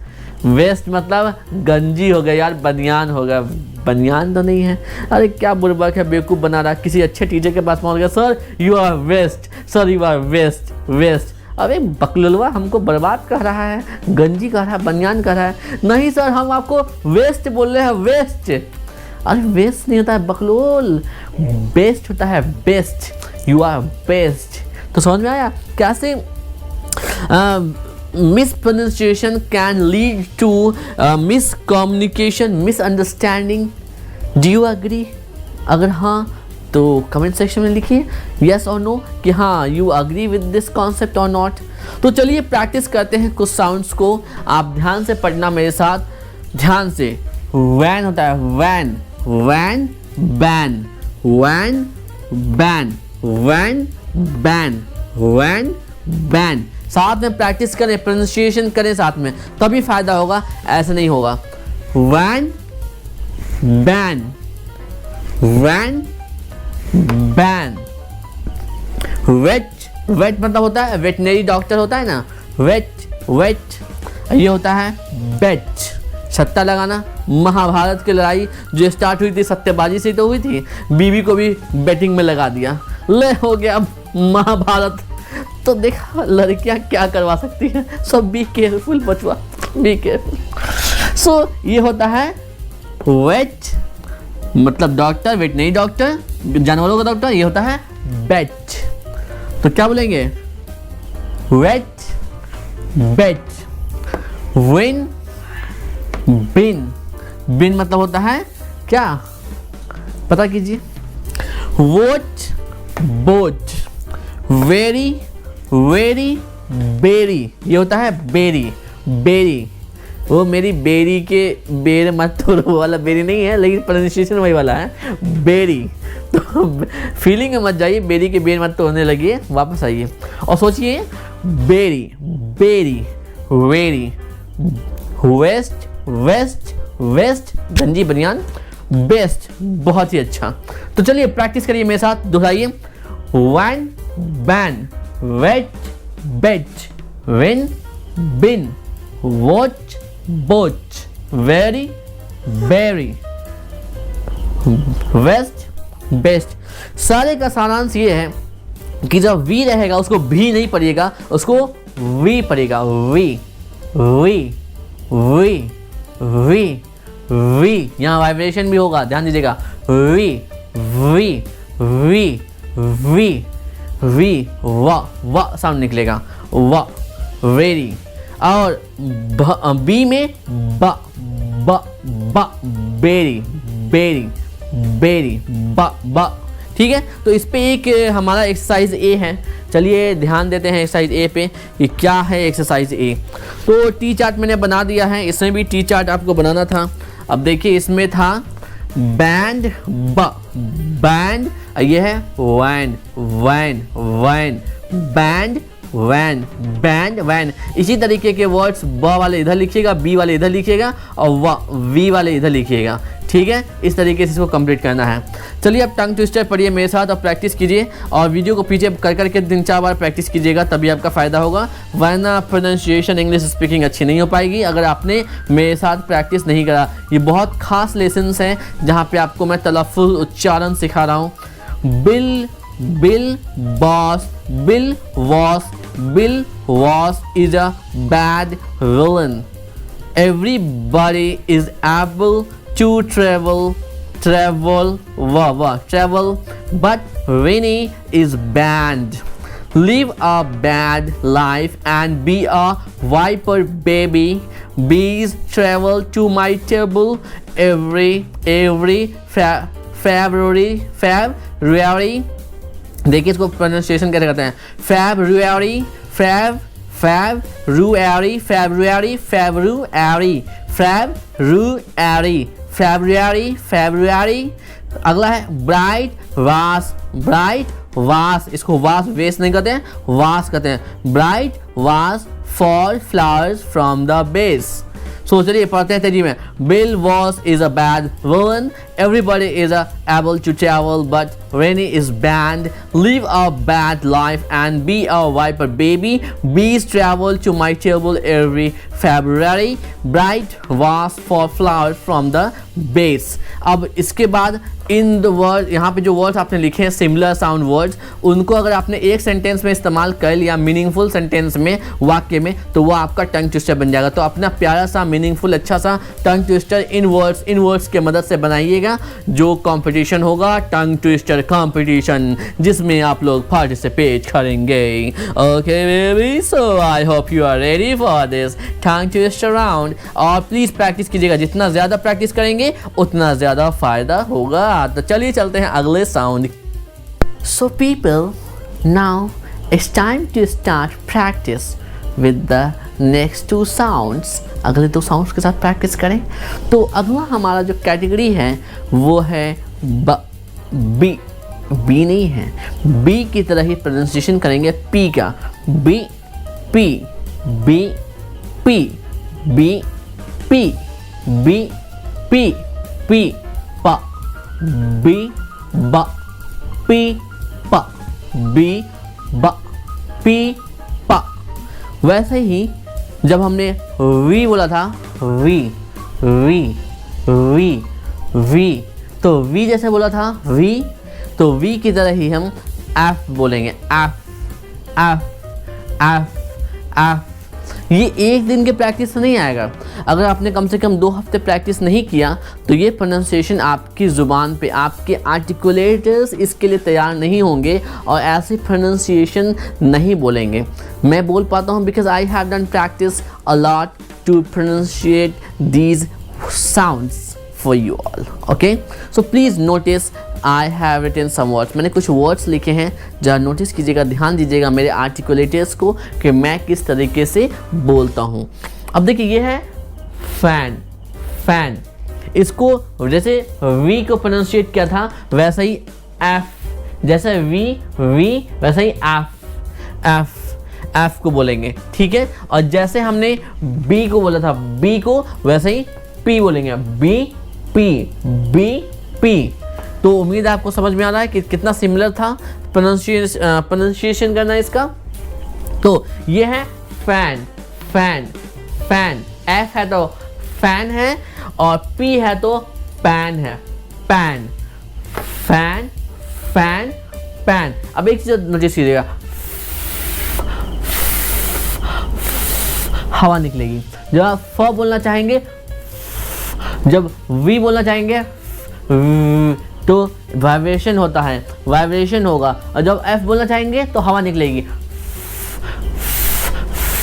Vest मतलब गंजी हो गया यार, बनियान हो गया, बनियान तो नहीं है। अरे क्या बुर्बक है, बेवकूफ़ बना रहा। किसी अच्छे टीचर के पास पहुंच गया, sir you are vest, sir you are vest vest. अरे बकलुलवा हमको बर्बाद कर रहा है, गंजी कर रहा है, बनियान कर रहा है। नहीं सर हम आपको वेस्ट बोल रहे हैं, वेस्ट। अरे वेस्ट नहीं होता है बकलोल, बेस्ट होता है, बेस्ट, यू आर बेस्ट। तो समझ में आया कैसे mispronunciation can lead to miscommunication, misunderstanding. Do you agree? अगर हाँ तो कमेंट सेक्शन में लिखिए यस और नो कि हाँ you agree with this concept और नॉट। तो चलिए प्रैक्टिस करते हैं कुछ साउंड्स को। आप ध्यान से पढ़ना मेरे साथ, ध्यान से। वैन होता है van, van ban, van ban, van ban, van ban. साथ में प्रैक्टिस करें, प्रोनाउंसिएशन करें साथ में, तभी फायदा होगा, ऐसे नहीं होगा। Van ban, van ban. Wait, wait मतलब होता है वेटनरी डॉक्टर होता है ना, वेट वेट। ये होता है बेट, सट्टा लगाना। महाभारत की लड़ाई जो स्टार्ट हुई थी सट्टेबाजी से तो हुई थी, बीवी को भी बेटिंग में लगा दिया, ले हो गया महाभारत। तो देखा लड़कियां क्या करवा सकती हैं। सो बी केयरफुल बचवा, बी केयरफुल। सो ये होता है वेट मतलब डॉक्टर, वेटनरी डॉक्टर, जानवरों का डॉक्टर। ये होता है बेट। तो क्या बोलेंगे, वेट बेट, विन बिन। बिन मतलब होता है क्या, पता कीजिए। Vote boat, very very berry. ये होता है बेरी, बेरी वो मेरी बेरी के बेर मत तोड़ो वाला बेरी नहीं है, लेकिन प्रोनाउंसिएशन वही वाला है, बेरी। तो फीलिंग में मत जाइए, बेरी के बेर मत तोड़ने लगिए, वापस आइए और सोचिए berry, berry, very, vest, vest, vest, गंजी बनियान, बेस्ट, बहुत ही अच्छा। तो चलिए प्रैक्टिस करिए मेरे साथ, दोहराइए। वैन, बैन, वेट, बेट, विन, बिन, वॉच, बोच, वेरी, बेरी, वेस्ट, बेस्ट। सारे का सारांश ये है कि जब वी रहेगा उसको भी नहीं पढ़िएगा, उसको वी पढ़ेगा, V, V, V, V, V. यहाँ वाइब्रेशन भी होगा, ध्यान दीजिएगा, V, V, V, V, V, वा साउंड निकलेगा, वा, वेरी। और बी में ब, ब, ब, बेरी, बेरी, बेरी, ब। ठीक है, तो इस पे एक हमारा एक्सरसाइज ए है। चलिए ध्यान देते हैं एक्सरसाइज ए पे कि क्या है एक्सरसाइज ए। तो टी चार्ट मैंने बना दिया है, इसमें भी टी चार्ट आपको बनाना था। अब देखिए इसमें था बैंड, ब, बैंड, ये है van, van, van, band, van, band, van. इसी तरीके के वर्ड्स ब वाले इधर लिखिएगा, बी वाले इधर लिखिएगा और वी वाले इधर लिखिएगा। ठीक है, इस तरीके से इसको कंप्लीट करना है। चलिए अब टंग ट्विस्टर पढ़िए मेरे साथ और प्रैक्टिस कीजिए, और वीडियो को पीछे कर करके 3-4 बार प्रैक्टिस कीजिएगा, तभी आपका फ़ायदा होगा, वरना प्रोनाउंसिएशन इंग्लिश स्पीकिंग अच्छी नहीं हो पाएगी अगर आपने मेरे साथ प्रैक्टिस नहीं करा। ये बहुत खास लेसन्स हैं जहाँ पे आपको मैं तलफ़्फ़ुज़ उच्चारण सिखा रहा हूँ। Bill, bill, boss, bill boss, bill was is a bad villain. Everybody is able to travel, but Winnie is banned. Live a bad life and be a viper baby. Bees travel to my table every February. देखिए इसको pronunciation कैसे करते हैं, February, February। अगला है bright वास, इसको वास वेस्ट नहीं कहते हैं, वास कहते हैं। Bright was fall flowers from the base. So चलिए पढ़ते हैं तेजी में। Bill was is a bad villain, everybody is able to travel but Winnie is banned. Live a bad life and be a viper baby. Bees travel to my table every February. Bright was for flowers from the base. अब इसके बाद in the word, यहाँ पे जो words आपने लिखे हैं similar sound words, उनको अगर आपने एक सेंटेंस में इस्तेमाल कर लिया, मीनिंगफुल सेंटेंस में, वाक्य में, तो वो आपका टंग ट्विस्टर बन जाएगा। तो अपना प्यारा सा मीनिंगफुल अच्छा सा टंग ट्विस्टर इन वर्ड्स के मदद से बनाइएगा। जो कंपटीशन होगा टंग ट्विस्टर कंपटीशन, जिसमें आप लोग पार्टिसिपेट करेंगे। Okay baby, so I hope you are ready for this tongue twister round. और प्लीज़ प्रैक्टिस कीजिएगा, जितना ज़्यादा प्रैक्टिस करेंगे उतना ज़्यादा फ़ायदा होगा। तो चलिए चलते हैं अगले sound. So people, now it's time to start practice with the next 2 sounds. अगले 2 साउंड्स के साथ प्रैक्टिस करें। तो अगला हमारा जो कैटेगरी है वो है बी। बी नहीं है, बी की तरह ही प्रोनाउंसिएशन करेंगे पी का। B, P, B, P, B, P, B, P, P, प, बी, ब, पी, प, बी, ब, पी, प। वैसे ही जब हमने वी बोला था, वी, वी, वी, वी, तो वी जैसे बोला था वी, तो वी की तरह ही हम एफ बोलेंगे। F, F, F, F. ये एक दिन के प्रैक्टिस से नहीं आएगा। अगर आपने कम से कम 2 हफ्ते प्रैक्टिस नहीं किया तो ये प्रोनाउंसिएशन आपकी ज़ुबान पे, आपके आर्टिकुलेटर्स इसके लिए तैयार नहीं होंगे और ऐसे प्रोनाउंसिएशन नहीं बोलेंगे। मैं बोल पाता हूँ because I have done practice a lot to pronunciate these sounds for you all. Okay, so please notice I have written some words. मैंने कुछ वर्ड्स लिखे हैं, जरा नोटिस कीजिएगा, ध्यान दीजिएगा मेरे आर्टिकुलेटर्स को कि मैं किस तरीके से बोलता हूँ। अब देखिए ये है फैन, फैन। इसको जैसे वी को प्रोनाउंशिएट किया था वैसा ही एफ, जैसे वी वैसा ही एफ को बोलेंगे, ठीक है। और जैसे हमने बी को बोला था, बी को वैसे ही पी बोलेंगे, बी। तो उम्मीद है आपको समझ में आ रहा है कि कितना सिमिलर था प्रोनाउंसिएशन करना इसका। तो ये है फैन, एफ है तो फैन है और पी है तो पैन है, पैन, पैन। अब एक चीज नोटिस कीजिएगा, हवा निकलेगी। जब आप फ बोलना चाहेंगे, जब वी बोलना चाहेंगे तो वाइब्रेशन होता है, वाइब्रेशन होगा। और जब एफ बोलना चाहेंगे तो हवा निकलेगी,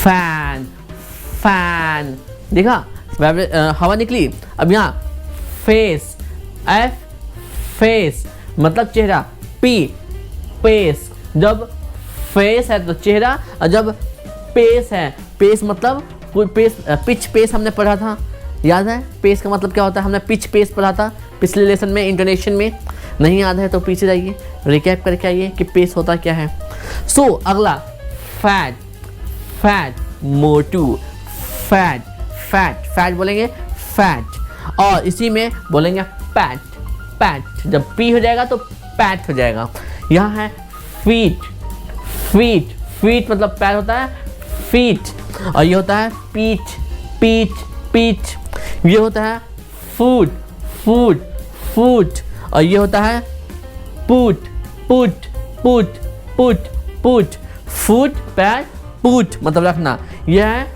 फैन। देखा, हवा निकली। अब यहाँ फेस, एफ फेस मतलब चेहरा, पी पेस। जब फेस है तो चेहरा, और जब पेस है, पेस मतलब कोई पेस, पिच पेस हमने पढ़ा था, याद है पेस का मतलब क्या होता है? हमने पिच पेस पढ़ा था पिछले लेसन में, इंटोनेशन में। नहीं याद है तो पीछे जाइए, रिकैप करके आइए कि पेस होता क्या है। सो अगला फैट, मोटू, फैट बोलेंगे, फैट। और इसी में बोलेंगे पैट। जब पी हो जाएगा तो पैट हो जाएगा। यहाँ है फीट मतलब पैर होता है, फीट। और ये होता है पीठ। ये होता है फूट। और ये होता है पूट। फूट पैर, पूट मतलब रखना। यह है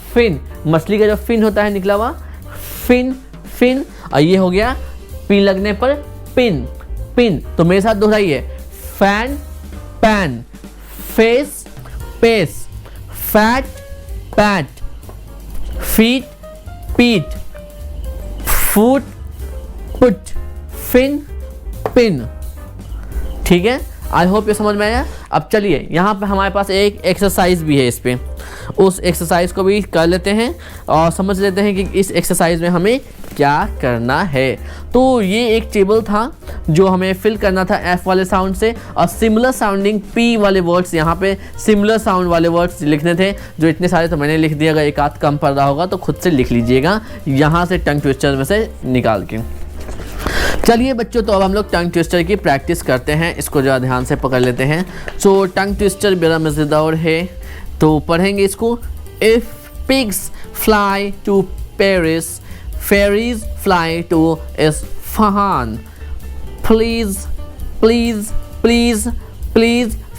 फिन, मछली का जो फिन होता है निकला हुआ, फिन। और ये हो गया पी लगने पर पिन। तो मेरे साथ दोहराइए, fan, pan, face, pace, fat, pat, feet, peat, foot, put, fin, pin. ठीक है, आई होप ये समझ में आया। अब चलिए, यहाँ पे हमारे पास एक एक्सरसाइज भी है, इस पे उस एक्सरसाइज को भी कर लेते हैं और समझ लेते हैं कि इस एक्सरसाइज में हमें क्या करना है। तो ये एक टेबल था जो हमें फिल करना था एफ वाले साउंड से, और सिमिलर साउंडिंग पी वाले वर्ड्स, यहाँ पे सिमिलर साउंड वाले वर्ड्स लिखने थे। जो इतने सारे तो मैंने लिख दिया, अगर एक आध कम पड़ रहा होगा तो खुद से लिख लीजिएगा यहाँ से टंग ट्विस्टर में से निकाल के। चलिए बच्चों, तो अब हम लोग टंग ट्विस्टर की प्रैक्टिस करते हैं। इसको ज़रा ध्यान से पकड़ लेते हैं। सो टंग ट्विस्टर बड़ा मज़ेदार है, तो पढ़ेंगे इसको। If pigs fly to Paris, ferries fly to Isfahan. Please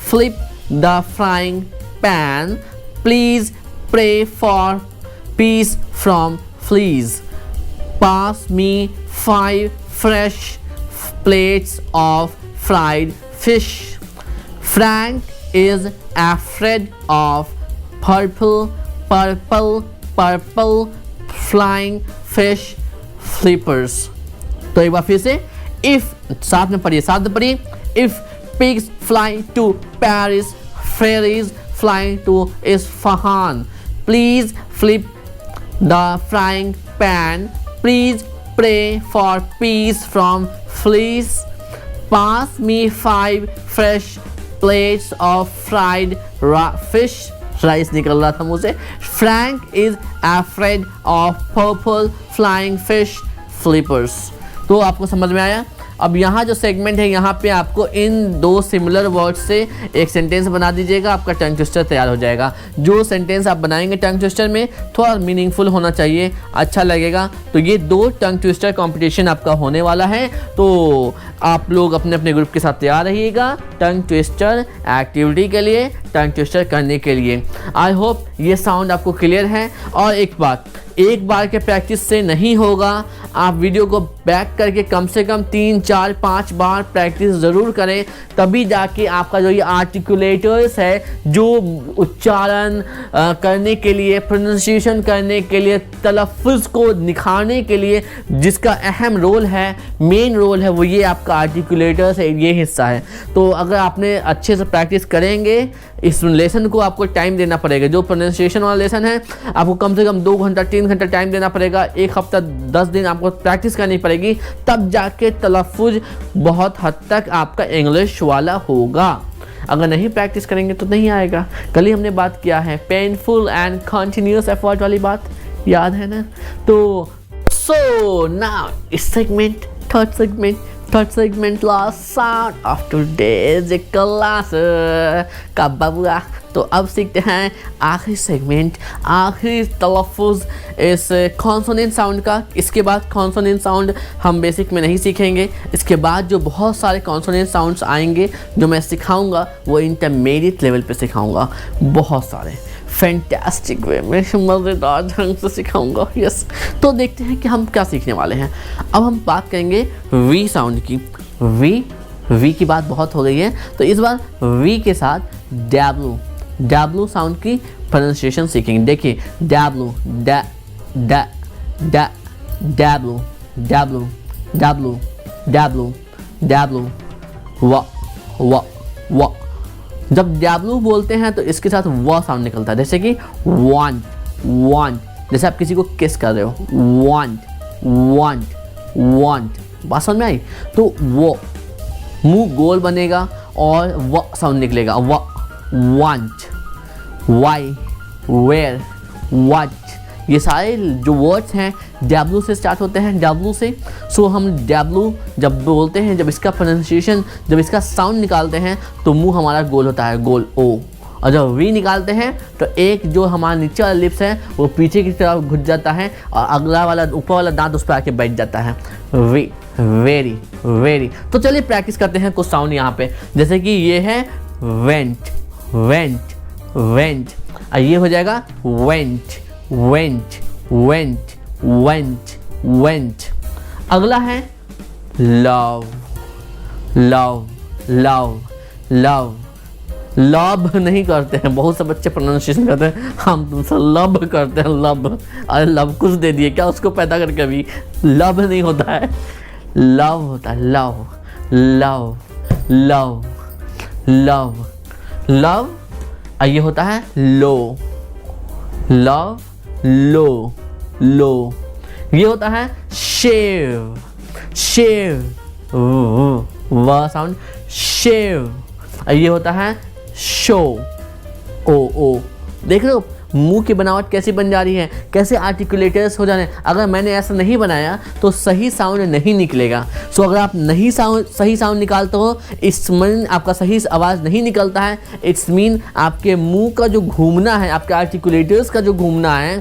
flip the frying pan. Please pray for peace from fleas. Pass me 5 fresh plates of fried fish. Frank is afraid of purple flying fish flippers. तो एक बार फिर से, if साथ में पढ़िए, if pigs fly to Paris, fairies fly to Isfahan. Please flip the frying pan. Please pray for peace from fleas. Pass me 5 fresh plates of fried fish. Rice निकल रहा था मुंह से। Frank is afraid of purple flying fish flippers. तो आपको समझ में आया। अब यहाँ जो सेगमेंट है, यहाँ पे आपको इन दो सिमिलर वर्ड्स से एक सेंटेंस बना दीजिएगा, आपका टंग ट्विस्टर तैयार हो जाएगा। जो सेंटेंस आप बनाएंगे टंग ट्विस्टर में थोड़ा मीनिंगफुल होना चाहिए, अच्छा लगेगा। तो ये 2 टंग ट्विस्टर कंपटीशन आपका होने वाला है, तो आप लोग अपने अपने ग्रुप के साथ तैयार रहिएगा टंग ट्विस्टर एक्टिविटी के लिए, टंग ट्विस्टर करने के लिए। आई होप ये साउंड आपको क्लियर है। और एक बार के प्रैक्टिस से नहीं होगा, आप वीडियो को बैक करके कम से कम 3, 4, 5 बार प्रैक्टिस ज़रूर करें, तभी जाके आपका जो ये आर्टिकुलेटर्स है, जो उच्चारण करने के लिए, प्रोनाउंसिएशन करने के लिए, तलफ़्फ़ुज़ को निखारने के लिए जिसका अहम रोल है, मेन रोल है, वो ये आपका आर्टिकुलेटर्स है, ये हिस्सा है। तो अगर अगर आपने अच्छे से प्रैक्टिस करेंगे, इस लेसन को आपको टाइम देना पड़ेगा। जो प्रोनाउंसिएशन वाला लेसन है आपको कम से कम 2 घंटा 3 घंटा टाइम देना पड़ेगा। 1 हफ्ता 10 दिन आपको प्रैक्टिस करनी पड़ेगी, तब जाके तलफ़ुज़ बहुत हद तक आपका इंग्लिश वाला होगा। अगर नहीं प्रैक्टिस करेंगे तो नहीं आएगा। कल ही हमने बात किया है पेनफुल एंड कंटिन्यूस एफर्ट वाली बात, याद है ना? तो सो नाउ इस segment third segment last sound of today's class का बबुआ। तो अब सीखते हैं आखिरी सेगमेंट, आखिरी तलफ़ुज़ इस कॉन्सोनेंट साउंड का। इसके बाद कॉन्सोनेंट साउंड हम बेसिक में नहीं सीखेंगे। इसके बाद जो बहुत सारे कॉन्सोनेंट साउंड्स आएंगे जो मैं सिखाऊंगा वो इंटरमीडिएट लेवल पे सिखाऊंगा, बहुत सारे फैंटास्टिक वे में मज़ेदार ढंग से सिखाऊंगा। यस, तो देखते हैं कि हम क्या सीखने वाले हैं। अब हम बात करेंगे वी साउंड की। वी की बात बहुत हो गई है, तो इस बार वी के साथ डब्लू साउंड की प्रोनाउंसिएशन सीखेंगे। देखिए डब्लू व। जब डब्लू बोलते हैं तो इसके साथ व साउंड निकलता है, जैसे कि वांट। जैसे आप किसी को किस कर रहे हो, वांट। बात समझ में आई? तो वो मुंह गोल बनेगा और व साउंड निकलेगा। वांट, वाई, वेयर, व्हाट, ये सारे जो वर्ड्स हैं डब्लू से स्टार्ट होते हैं, डब्लू से। सो हम डब्लू जब बोलते हैं, जब इसका प्रोनाउंसिएशन, जब इसका साउंड निकालते हैं तो मुंह हमारा गोल होता है, गोल ओ। और जब वी निकालते हैं तो एक जो हमारा नीचे वाला लिप्स है वो पीछे की तरफ घुस जाता है और अगला वाला ऊपर वाला दांत उस पर आके बैठ जाता है। V, very. तो चलिए प्रैक्टिस करते हैं कुछ साउंड यहाँ पे। जैसे कि ये है वेंट। ये हो जाएगा वेंट। अगला है लव नहीं करते हैं, बहुत से बच्चे प्रोनाउंसिएशन करते हैं, हम तुमसे लव करते हैं, लव। अरे लव कुछ दे दिए क्या उसको पैदा करके? अभी लव नहीं होता है, लव होता है, लव। ये होता है लो। ये होता है शेव। व साउंड, शेव। ये होता है शो। ओ। देख रहे हो मुंह की बनावट कैसी बन जा रही है, कैसे आर्टिकुलेटर्स हो जाने। अगर मैंने ऐसा नहीं बनाया तो सही साउंड नहीं निकलेगा। सो अगर आप सही साउंड निकालते हो, इट्स मीन आपका सही आवाज़ नहीं निकलता है, इट्स मीन आपके मुंह का जो घूमना है, आपके आर्टिकुलेटर्स का जो घूमना है,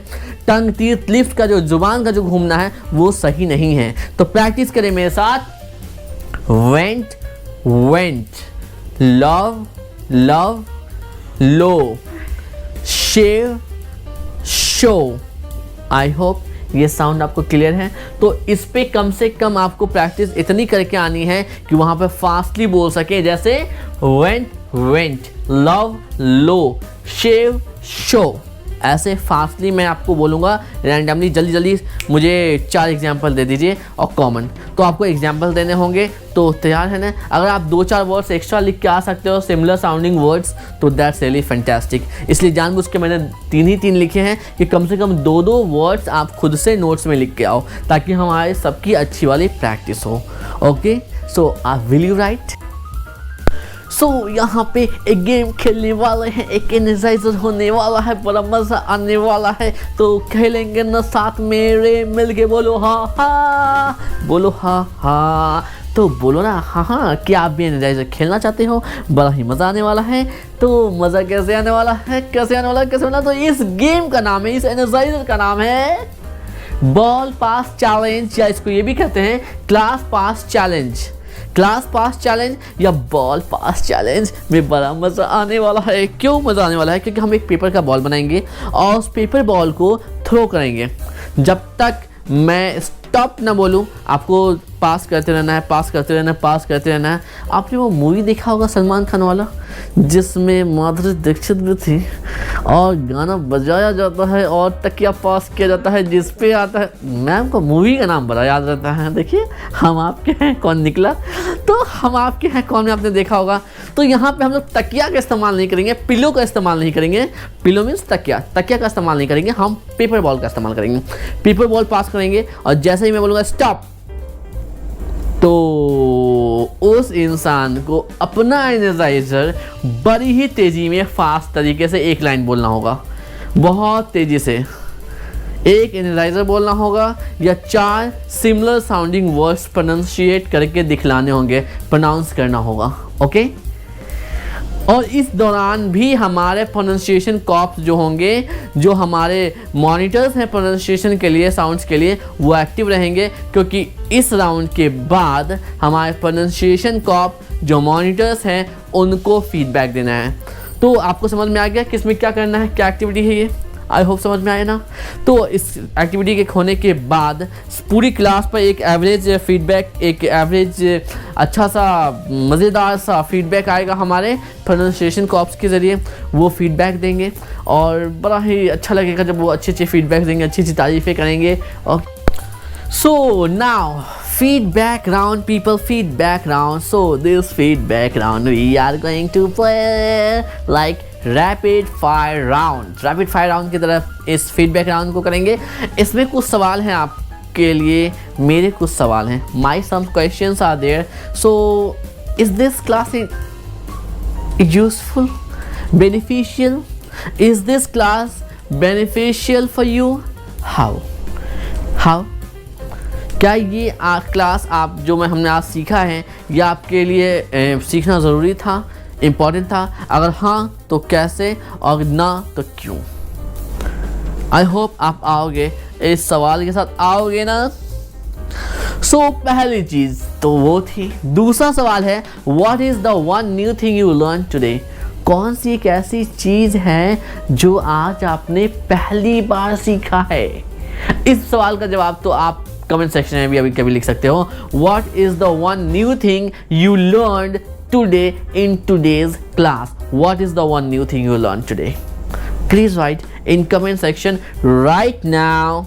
टंग टीथ लिफ्ट का जो जुबान का जो घूमना है वो सही नहीं है। तो प्रैक्टिस करें मेरे साथ। Went, love, low, shave, show. I hope ये साउंड आपको क्लियर है। तो इस पे कम से कम आपको प्रैक्टिस इतनी करके आनी है कि वहाँ पे फास्टली बोल सके। जैसे went, love, low, shave, show. ऐसे फास्टली मैं आपको बोलूँगा रैंडमली। जल्दी मुझे 4 एग्जाम्पल दे दीजिए और कॉमन। तो आपको एग्जाम्पल देने होंगे, तो तैयार है ना? अगर आप 2-4 वर्ड्स एक्स्ट्रा लिख के आ सकते हो, सिमिलर साउंडिंग वर्ड्स, तो दैट्स रियली फैंटास्टिक। इसलिए जानबूझ के मैंने 3 लिखे हैं कि कम से कम 2 वर्ड्स आप खुद से नोट्स में लिख के आओ, ताकि हमारे सबकी अच्छी वाली प्रैक्टिस हो। Okay, so will you write? So यहाँ पे एक गेम खेलने वाले हैं, एक एनर्जाइजर होने वाला है, बड़ा मज़ा आने वाला है। तो खेलेंगे ना साथ मेरे, मिलके बोलो हाँ। बोलो हाँ। तो बोलो ना हाँ। क्या आप भी एनर्जाइजर खेलना चाहते हो? बड़ा ही मज़ा आने वाला है। तो मज़ा कैसे आने वाला है? तो इस गेम का नाम है, इस एनर्जाइजर का नाम है बॉल पास चैलेंज, या इसको ये भी कहते हैं क्लास पास चैलेंज या बॉल पास चैलेंज में बड़ा मज़ा आने वाला है। क्यों मज़ा आने वाला है? क्योंकि हम एक पेपर का बॉल बनाएंगे और उस पेपर बॉल को थ्रो करेंगे। जब तक मैं स्टॉप ना बोलूँ, आपको पास करते रहना है, पास करते रहना है, पास करते रहना है। आपने वो मूवी देखा होगा सलमान खान वाला, जिसमें माधुरी दीक्षित भी थी और गाना बजाया जाता है और तकिया पास किया जाता है जिस पे आता है, मैम को मूवी का नाम बड़ा याद रहता है। देखिए हम आपके हैं कौन निकला, तो हम आपके हैं कौन में आपने देखा होगा। तो यहाँ पे हम लोग तकिया का इस्तेमाल नहीं करेंगे, पिलो का इस्तेमाल नहीं करेंगे। पिलो मीन्स तकिया, तकिया का इस्तेमाल नहीं करेंगे, हम पेपर बॉल का इस्तेमाल करेंगे। पेपर बॉल पास करेंगे और जैसे ही मैं बोलूँगा स्टॉप, तो उस इंसान को अपना एनर्जाइजर बड़ी ही तेज़ी में फास्ट तरीके से एक लाइन बोलना होगा, बहुत तेज़ी से एक एनर्जाइजर बोलना होगा या 4 सिमिलर साउंडिंग वर्ड्स प्रोनाउंशिएट करके दिखलाने होंगे, प्रोनाउंस करना होगा। ओके, और इस दौरान भी हमारे प्रोनाउंसिएशन कॉप्स जो होंगे, जो हमारे मॉनिटर्स हैं प्रोनाउंसिएशन के लिए, साउंड्स के लिए, वो एक्टिव रहेंगे, क्योंकि इस राउंड के बाद हमारे प्रोनाउंसिएशन कॉप जो मॉनिटर्स हैं उनको फीडबैक देना है। तो आपको समझ में आ गया किसमें क्या करना है, क्या एक्टिविटी है ये? आई होप समझ में आए ना। तो इस एक्टिविटी के होने के बाद पूरी क्लास पर एक एवरेज फीडबैक, एक एवरेज अच्छा सा मज़ेदार सा फीडबैक आएगा हमारे प्रोनाउंसिएशन कॉप्स के ज़रिए। वो फीडबैक देंगे और बड़ा ही अच्छा लगेगा जब वो अच्छे फीडबैक देंगे, अच्छी तारीफ़ें करेंगे। और so now feedback round people, feedback round. So this feedback round we are going to play like rapid fire round की तरफ इस फीडबैक राउंड को करेंगे। इसमें कुछ सवाल हैं आपके लिए, मेरे कुछ सवाल हैं, my some questions are there. So is this class useful, beneficial? Is this class beneficial for you? How क्या ये क्लास आप जो हमने आज सीखा है, ये आपके लिए सीखना ज़रूरी था, इम्पॉर्टेंट था? अगर हाँ तो कैसे, और ना तो क्यों? आई होप आप आओगे, इस सवाल के साथ आओगे ना। सो पहली चीज़ तो वो थी। दूसरा सवाल है what is the one new thing you learn today? कौन सी एक ऐसी चीज़ है जो आज आपने पहली बार सीखा है? इस सवाल का जवाब तो आप कमेंट सेक्शन में भी अभी कभी लिख सकते हो। What is the one new thing you learned today in today's class? What is the one new thing you learned today? Please write in comment section right now.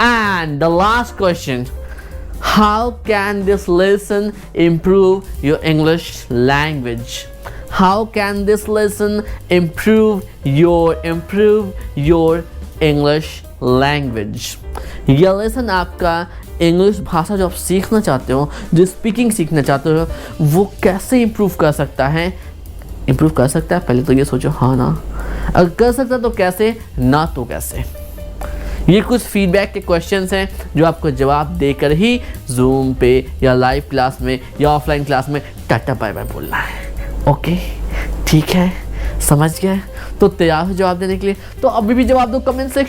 And the last question, how can this lesson improve your English language? How can this lesson improve your English language? यह lesson आपका English भाषा जो आप सीखना चाहते हो, जो speaking सीखना चाहते हो, वो कैसे इम्प्रूव कर सकता है? इम्प्रूव कर सकता है, पहले तो ये सोचो हाँ ना। अगर कर सकता तो कैसे, ना तो कैसे? ये कुछ फीडबैक के क्वेश्चंस हैं जो आपको जवाब देकर ही जूम पे या लाइव क्लास में या ऑफलाइन क्लास में टाटा बाय बाय बोलना है। ओके, ठीक है, समझ गए? तो तैयार हो जवाब देने के लिए? तो अभी भी जवाब दो कमेंट से।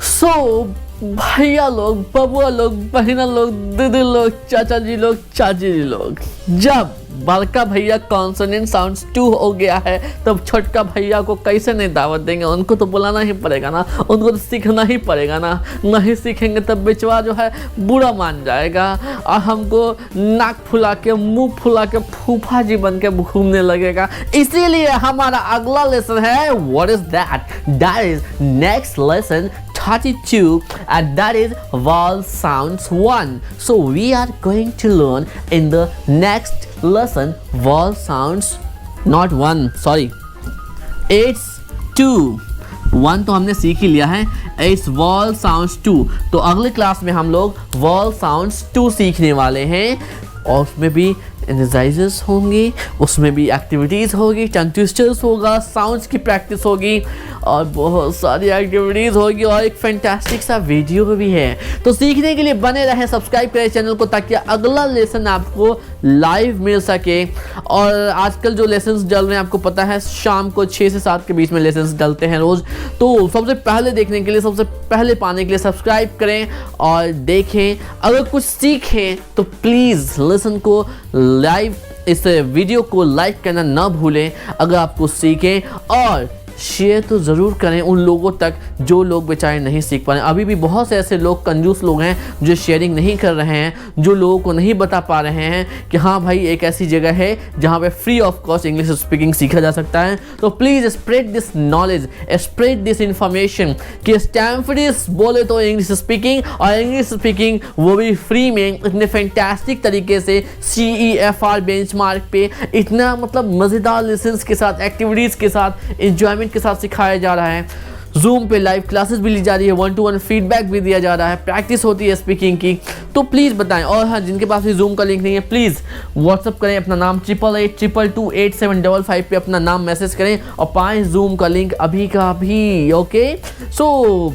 सो भैया लोग, बबुआ लोग, बहना लोग, दीदी लोग, चाचा जी लोग, चाची जी लोग, जब बड़का भैया कॉन्सोनेंट साउंड्स 2 हो गया है तब छोटका भैया को कैसे नहीं दावत देंगे? उनको तो बुलाना ही पड़ेगा ना, उनको तो सीखना ही पड़ेगा ना। नहीं सीखेंगे तब बेचवा जो है बुरा मान जाएगा और हमको नाक फुला के, मुंह फुला के फूफा जी बन के घूमने लगेगा। इसीलिए हमारा अगला लेसन है what is that? That is next lesson 32 and that is vowel sounds 1. So we are going to learn in the next lesson vowel sounds not 1, sorry, it's 2. 1 तो हमने सीख ही लिया है, it's vowel sounds 2। तो अगले class में हम लोग vowel sounds 2 सीखने वाले हैं और उसमें भी एक्सरसाइजेस होंगी, उसमें भी एक्टिविटीज़ होगी, टंग ट्विस्टर्स होगा, साउंड्स की प्रैक्टिस होगी और बहुत सारी एक्टिविटीज़ होगी और एक फैंटास्टिक सा वीडियो भी है। तो सीखने के लिए बने रहें, सब्सक्राइब करें चैनल को ताकि अगला लेसन आपको लाइव मिल सके। और आजकल जो लेसन्स डल रहे हैं आपको पता है शाम को 6 से 7 के बीच में लेसन्स डलते हैं रोज़। तो सबसे पहले देखने के लिए, सबसे पहले पाने के लिए सब्सक्राइब करें और देखें। अगर कुछ सीखें तो प्लीज़ लेसन को लाइव, इस वीडियो को लाइक करना ना भूलें अगर आप कुछ सीखें। और शेयर तो ज़रूर करें उन लोगों तक जो लोग बेचारे नहीं सीख पा रहे हैं। अभी भी बहुत से ऐसे लोग कंजूस लोग हैं जो शेयरिंग नहीं कर रहे हैं, जो लोगों को नहीं बता पा रहे हैं कि हाँ भाई एक ऐसी जगह है जहाँ पे free of cost English speaking सीखा जा सकता है। तो please spread this knowledge, spread this information कि स्टैनफोर्ड बोले तो इंग्लिश स्पीकिंग, और इंग्लिश स्पीकिंग वो भी फ्री में इतने फैंटास्टिक तरीके से CEFR बेंचमार्क पे इतना मतलब मज़ेदार लेसन्स के साथ, एक्टिविटीज़ के साथ, एंजॉयमेंट के साथ सिखाया जा रहा है। जूम पे लाइव क्लासेस भी ली जा रही है, 1-to-1 फीडबैक भी दिया जा रहा है, प्रैक्टिस होती है स्पीकिंग की। तो प्लीज़ बताएं। और हाँ, जिनके पास भी जूम का लिंक नहीं है प्लीज़ व्हाट्सअप करें, अपना नाम 8882228755 पे अपना नाम मैसेज करें और पाएँ जूम का लिंक अभी का अभी। Okay, so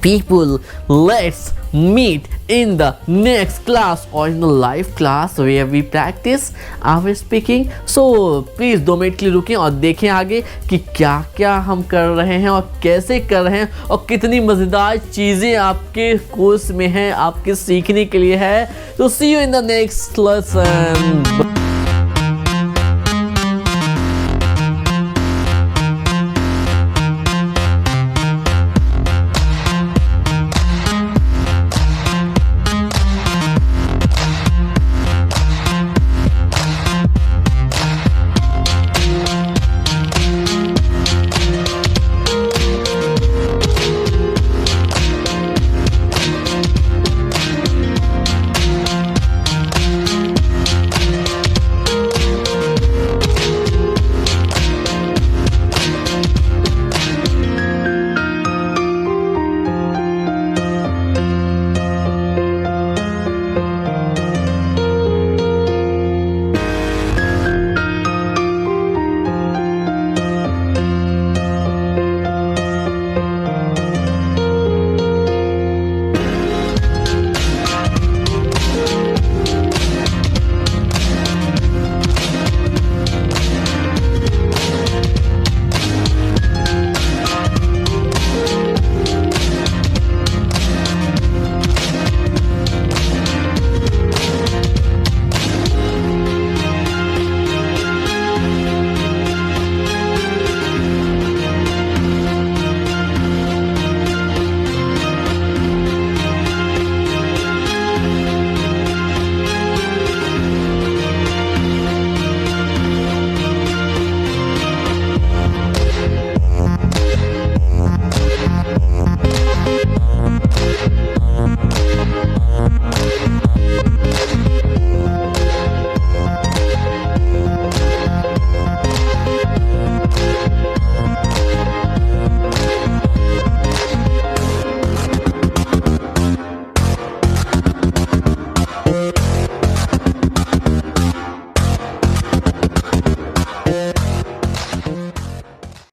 people, let's meet in the next class or in the live class where we practice our speaking. So please 2 minute के लिए रुकें और देखें आगे कि क्या क्या हम कर रहे हैं और कैसे कर रहे हैं और कितनी मज़ेदार चीज़ें आपके कोर्स में हैं, आपके सीखने के लिए है। तो see you in the next lesson.